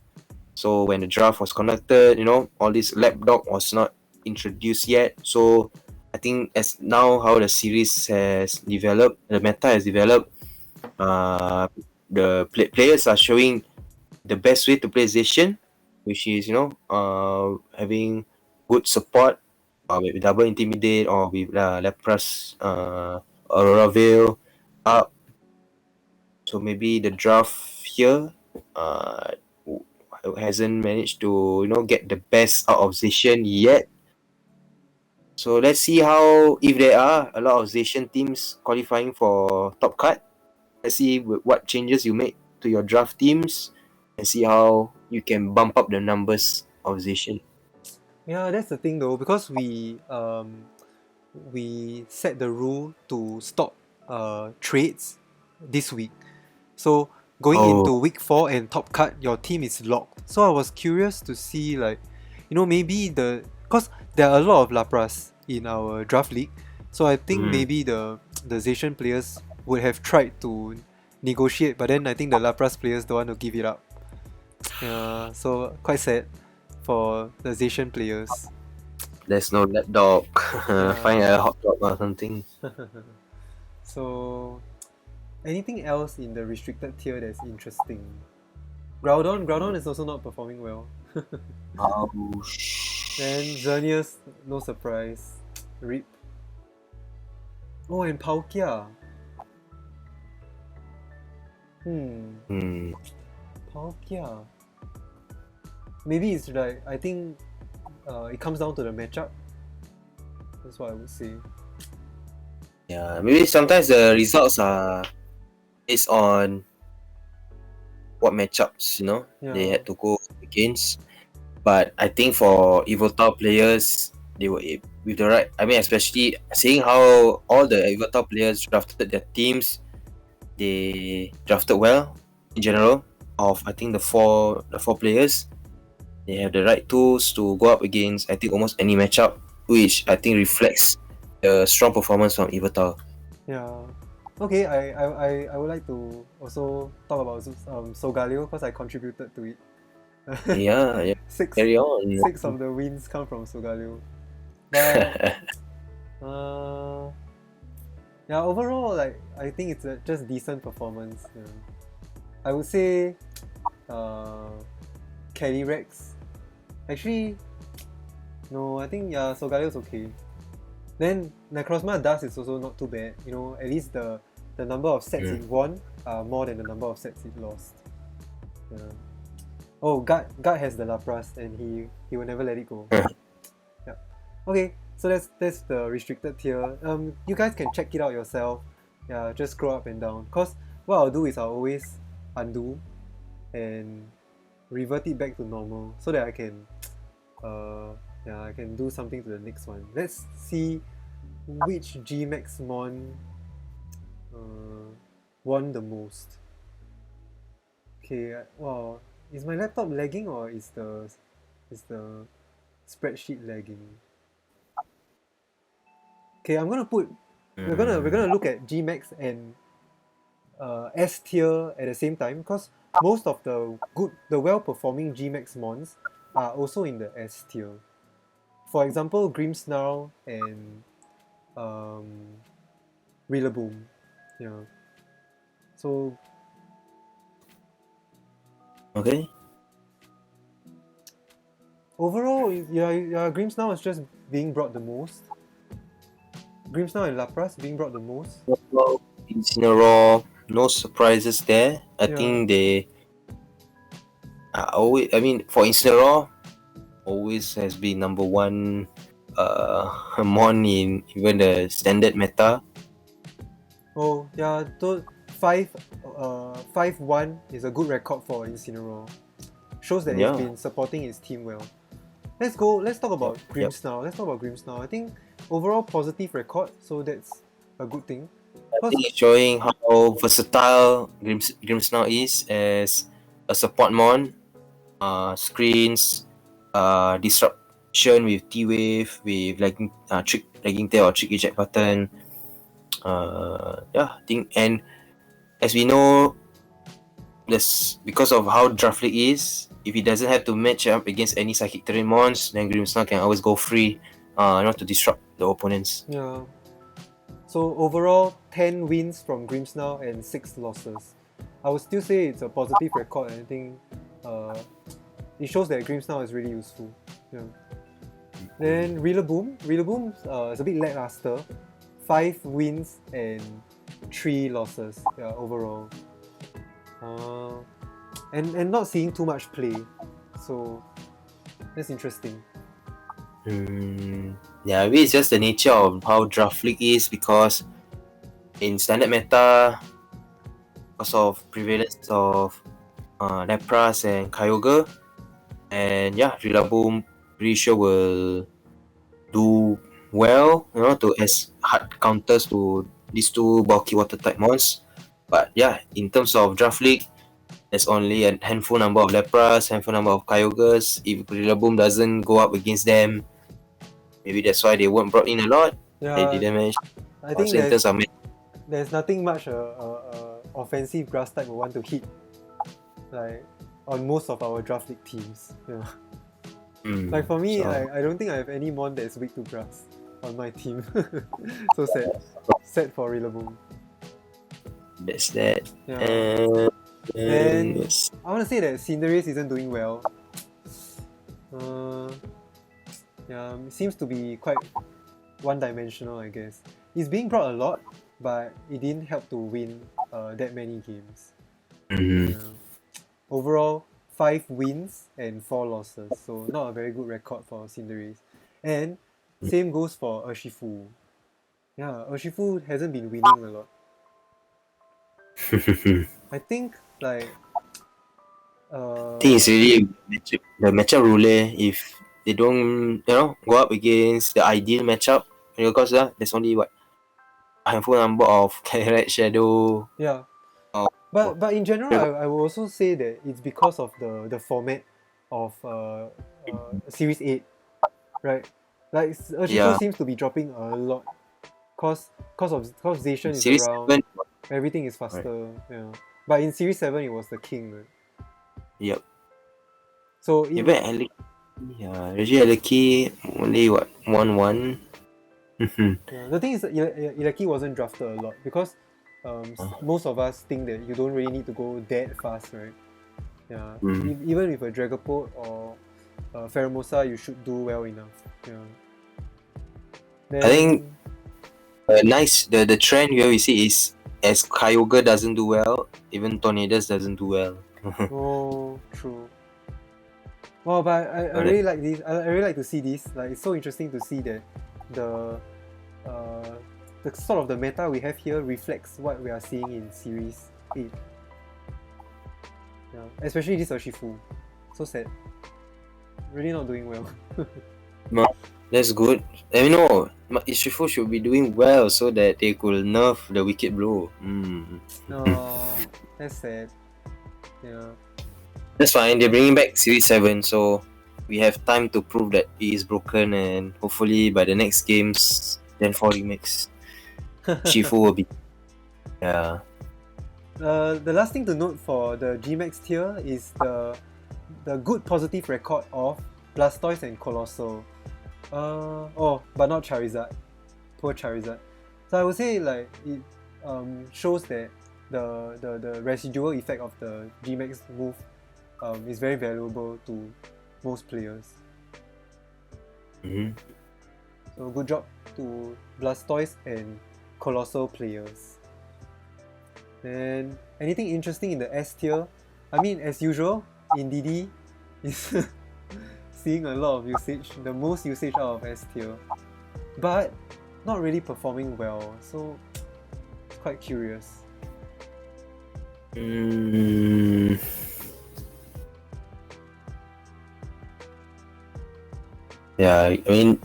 So when the draft was conducted, all this lapdog was not introduced yet. So I think as now how the series has developed, the meta has developed, uh, the players are showing the best way to play Zacian, which is having good support with double intimidate or with Lapras, Aurora Veil up. So maybe the draft here hasn't managed to get the best out of Zacian yet. So let's see how, if there are a lot of Zacian teams qualifying for top cut. Let's see what changes you make to your draft teams and see how you can bump up the numbers of Zacian. Yeah, that's the thing though, because we set the rule to stop trades this week. So going into Oh, week 4 and top cut, your team is locked. So I was curious to see, like, maybe because there are a lot of Lapras in our draft league. So I think maybe the Zacian players would have tried to negotiate, but then I think the Lapras players don't want to give it up. Yeah, so quite sad for the Zacian players. there's no lapdog. Find Yeah. a hot dog or something. So anything else in the restricted tier that's interesting? Groudon is also not performing well. Oh, Then Xerneas, no surprise. Rip. Oh, and Palkia. hmm. Palkia. Maybe it's like, I think it comes down to the matchup. That's what I would say. Yeah, maybe sometimes the results are based on what matchups they Yeah. had to go against. But I think for Evotal players, they were with the right. I mean, especially seeing how all the Evotal players drafted their teams, they drafted well in general. Of I think the four players, they have the right tools to go up against I think almost any matchup, which I think reflects the strong performance from Evotal. Yeah. Okay, I would like to also talk about Solgaleo because I contributed to it. Yeah, yeah. six Carry on. six of the wins come from Solgaleo. But yeah, overall, like, I think it's a just decent performance. Yeah. I would say Calyrex. Actually, no, I think yeah, Solgaleo's okay. Then Necrozma Dust is also not too bad. At least the number of sets it won are more than the number of sets it lost. Yeah. Oh, Guard has the Lapras and he will never let it go. Yeah. Okay, so that's the restricted tier. You guys can check it out yourself. Yeah, just scroll up and down. Cause what I'll do is I'll always undo and revert it back to normal so that I can I can do something to the next one. Let's see which Gmax Mon won the most. Okay, wow. Is my laptop lagging or is the spreadsheet lagging? Okay, we're gonna look at Gmax and S tier at the same time because most of the well-performing Gmax mons are also in the S tier. For example, Grimmsnarl and Rillaboom. Yeah. So Okay. overall, yeah, Grimmsnarl is just being brought the most. Grimmsnarl and Lapras being brought the most. Well, Incineroar, no surprises there. I Yeah. think they are always. I mean, for Incineroar, always has been number one Mon in even the standard meta. Oh yeah, 5-1 is a good record for Incineroar. Shows that he's Yeah. been supporting his team well. Let's talk about Yep. Grims now. Let's talk about Grims now. I think overall positive record, so that's a good thing. I Cause think it's showing how versatile Grimmsnarl is as a support mon. Screens, disruption with T-Wave, with trick lagging tail or trick eject button. Yeah, I think, and as we know, this because of how Draft League is, if he doesn't have to match up against any psychic terrain mons, then Grimmsnarl can always go free, not to disrupt the opponents. yeah. So overall, 10 wins from Grimmsnarl and 6 losses. I would still say it's a positive record, and I think it shows that Grimmsnarl is really useful. Yeah. Then Rillaboom is a bit lackluster. 5 wins and 3 losses overall. And not seeing too much play. So that's interesting. Yeah, maybe it's just the nature of how Draft League is, because in standard meta, because of prevalence of Lapras and Kyogre, and yeah, Rillaboom pretty sure will do well, to as hard counters to these two bulky water type mons. But yeah, in terms of Draft League, there's only a handful number of Lapras, handful number of Kyogres. If Rillaboom doesn't go up against them, maybe that's why they weren't brought in a lot. They Yeah, didn't manage. I think Also in terms of there's nothing much offensive grass type would want to hit like on most of our draft league teams. Yeah. Like for me, I don't think I have any mon that's weak to grass on my team. So sad. Sad for Rillaboom. that's that. Yeah. And Yes. I want to say that Cinderace isn't doing well. Yeah, it seems to be quite one-dimensional, I guess. It's being brought a lot, but it didn't help to win that many games. Yeah. Overall, 5 wins and 4 losses, so not a very good record for Cinderace. And same goes for Urshifu. Yeah, Urshifu hasn't been winning a lot. I think like I think it's really the matchup rule. If they don't, go up against the ideal matchup, because there's only a handful number of Red Shadow. yeah. But in general, I will also say that it's because of the format of Series 8, right? Like Urshifu Yeah. seems to be dropping a lot cause Zacian is Series around, 7. everything is faster. Yeah. But in Series 7 it was the king, right? Yep. So Even Alec, Reggie Aleki only 1-1. yeah, the thing is that Ileki wasn't drafted a lot because most of us think that you don't really need to go that fast, right? Yeah. Even with a Dragapult or Pheromosa, you should do well enough. Yeah. Then, I think the trend here we see is, as Kyogre doesn't do well, even Tornadus doesn't do well. oh, true. Wow, but I really like this. I really like to see this. Like it's so interesting to see that the sort of the meta we have here reflects what we are seeing in Series 8. Yeah, especially this Urshifu. So sad. Really not doing well. That's good. I mean, no, Ishifu should be doing well so that they could nerf the Wicked Blow. Oh, that's sad. Yeah. That's fine. They're bringing back Series 7, so we have time to prove that it is broken, and hopefully by the next games, Gen 4 Remix, Shifu will be. Yeah. The last thing to note for the Gmax tier is the good positive record of Blastoise and Colossal. But not Charizard. Poor Charizard. So I would say like it shows that the residual effect of the Gmax move is very valuable to most players. So good job to Blastoise and Colossal players. And anything interesting in the S tier? I mean, as usual, in DD is seeing a lot of usage, the most usage out of S tier, but not really performing well. So it's quite curious. Yeah, I mean,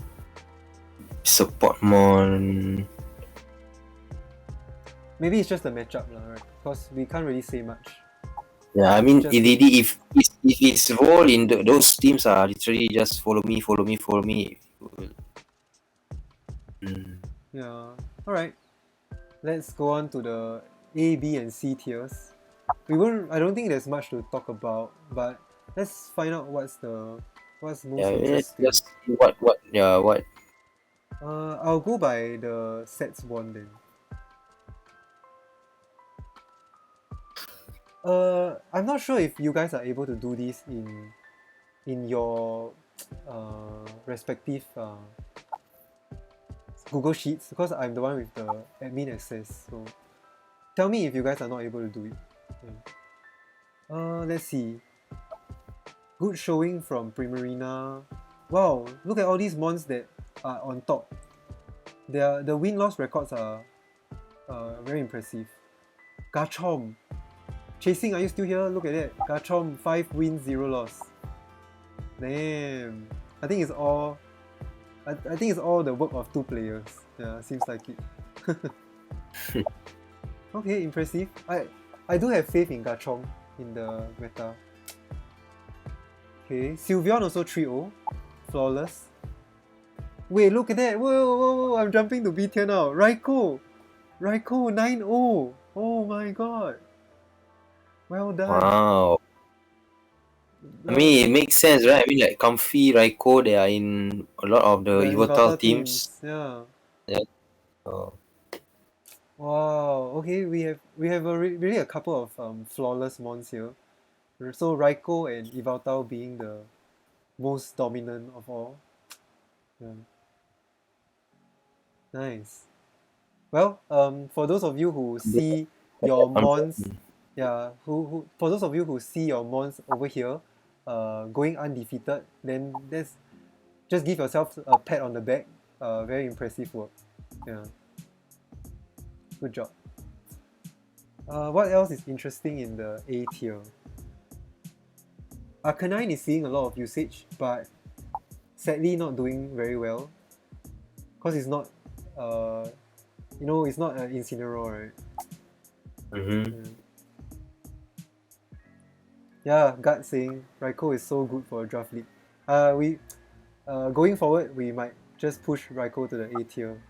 support mon. Maybe it's just the matchup, right? Because we can't really say much. Yeah, I mean, Just if its role in those teams are literally just follow me. Yeah. Alright. Let's go on to the A, B, and C tiers. I don't think there's much to talk about, but let's find out what's most Yeah, interesting. just what I'll go by the sets won then. I'm not sure if you guys are able to do this in your respective Google Sheets, because I'm the one with the admin access. So tell me if you guys are not able to do it. Yeah. Let's see. Good showing from Primarina. Wow, look at all these mons that are on top. The win-loss records are very impressive. Garchomp. Chasing, are you still here? Look at that. Garchomp, 5 wins, 0 loss. Damn. I think it's all the work of 2 players. Yeah, seems like it. Okay, impressive. I do have faith in Garchomp in the meta. Okay, Sylveon also 3-0. Flawless. Wait, look at that. Whoa, I'm jumping to B tier now. Raikou 9-0. Oh my god. Well done. Wow. I mean, it makes sense, right? I mean, like Comfy, Raikou, they are in a lot of the Yveltal teams. Yeah. Oh. Wow. Okay, we have really a couple of flawless mons here. So Raikou and Yveltal being the most dominant of all. Yeah. Nice. Well, for those of you who see your mons, yeah, who for those of you who see your mons over here, going undefeated, then just give yourself a pat on the back. Very impressive work. Yeah. Good job. What else is interesting in the A tier? Arcanine is seeing a lot of usage, but sadly not doing very well. Because it's not, it's not an Incineroar, right? Mm-hmm. Yeah, Gut saying Raikou is so good for a draft league. Going forward, we might just push Raikou to the A tier.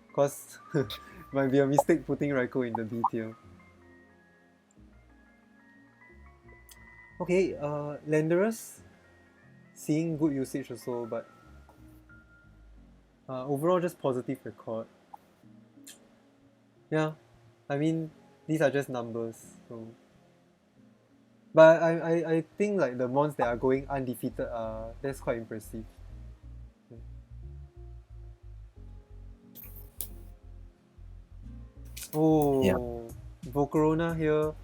Because it might be a mistake putting Raikou in the B tier. Okay, Landorus seeing good usage also, but overall just positive record. Yeah, I mean, these are just numbers, so. But I think like the mons that are going undefeated that's quite impressive. Oh, Yeah. Volcarona here,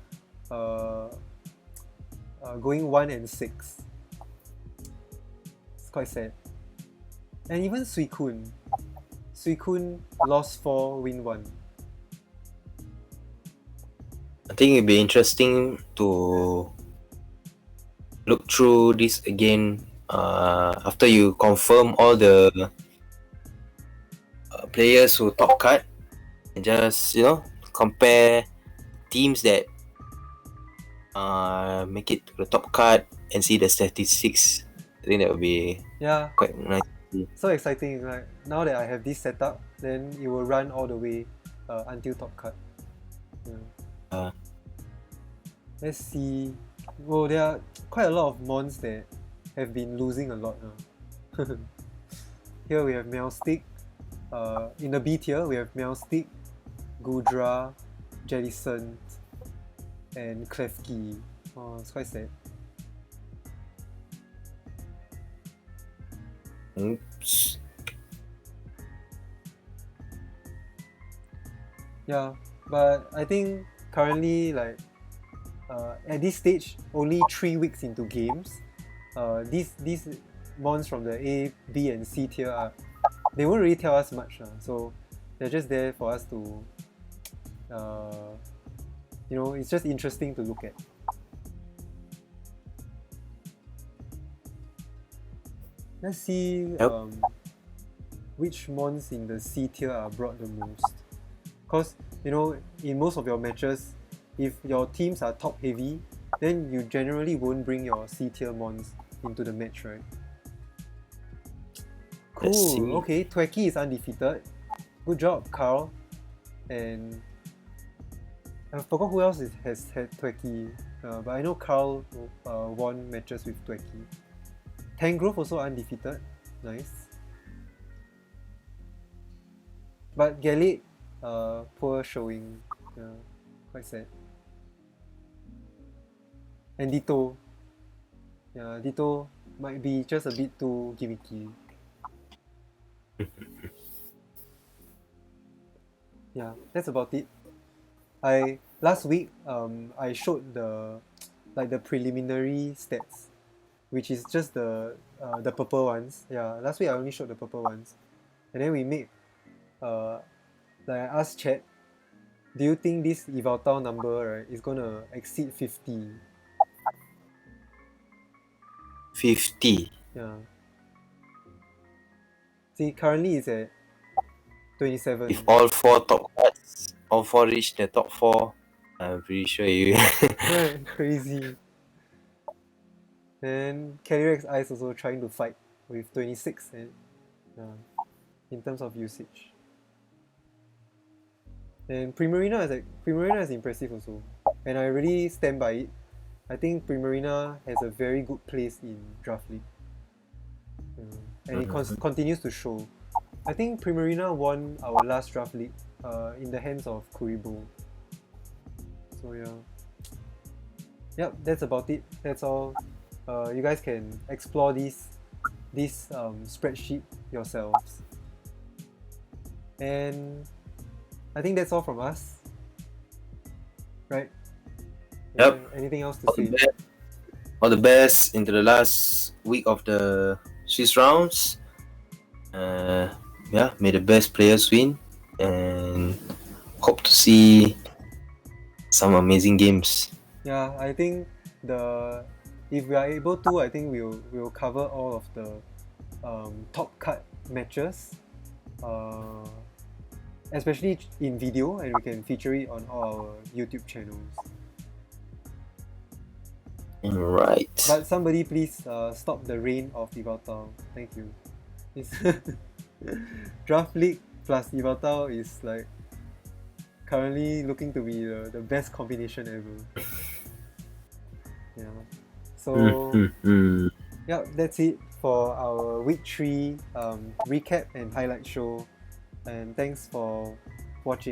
going 1 and 6. It's quite sad. And even Suicune lost 4, win 1. I think it'd be interesting to look through this again after you confirm all the players who top cut, and just compare teams that make it to the top cut and see the statistics. I think that would be quite nice. So exciting, right? Now that I have this setup, then it will run all the way until top cut. Yeah. Let's see. Well, there are quite a lot of mons that have been losing a lot now. Here we have Meowstic. In the B tier, we have Meowstic, Gudra, Jellicent, and Klefki. Oh, it's quite sad. Oops. Yeah, but I think currently, like, at this stage, only 3 weeks into games, these mons from the A, B, and C tier are, they won't really tell us much. So they're just there for us to, it's just interesting to look at. Let's see which mons in the C tier are brought the most. Because, in most of your matches, if your teams are top heavy, then you generally won't bring your C tier mons into the match, right? Cool. Okay, Tweki is undefeated. Good job, Carl. And I forgot who else has had Tweki, but I know Carl won matches with Tweki. Tangrove also undefeated. Nice. But Galit, poor showing. Quite sad. And Ditto. Yeah, Ditto might be just a bit too gimmicky. Yeah, that's about it. Last week I showed the preliminary stats, which is just the purple ones. Yeah, last week I only showed the purple ones, and then we made I asked chat, do you think this Evaltao number, right, is gonna exceed 50? 50. Yeah. See, currently it's at 27. If all 4 top cards, all 4 reach the top 4, I'm pretty sure you. Right, crazy. Then Calyrex Ice also trying to fight with 26 in terms of usage. And Primarina is impressive also, and I really stand by it. I think Primarina has a very good place in Draft League, and it continues to show. I think Primarina won our last Draft League in the hands of Kuribo. So yeah. Yep, that's about it. That's all. You guys can explore this spreadsheet yourselves. And I think that's all from us. Right? Yep. Anything else to say? All the best into the last week of the Swiss rounds. Yeah, may the best players win, and hope to see some amazing games. Yeah, I think if we are able to, I think we'll cover all of the top cut matches, especially in video, and we can feature it on all our YouTube channels. Right. But somebody please stop the reign of Evaltao. Thank you. Draft League plus Evaltao is like currently looking to be the best combination ever. Yeah. So yeah, that's it for our week 3 recap and highlight show. And thanks for watching.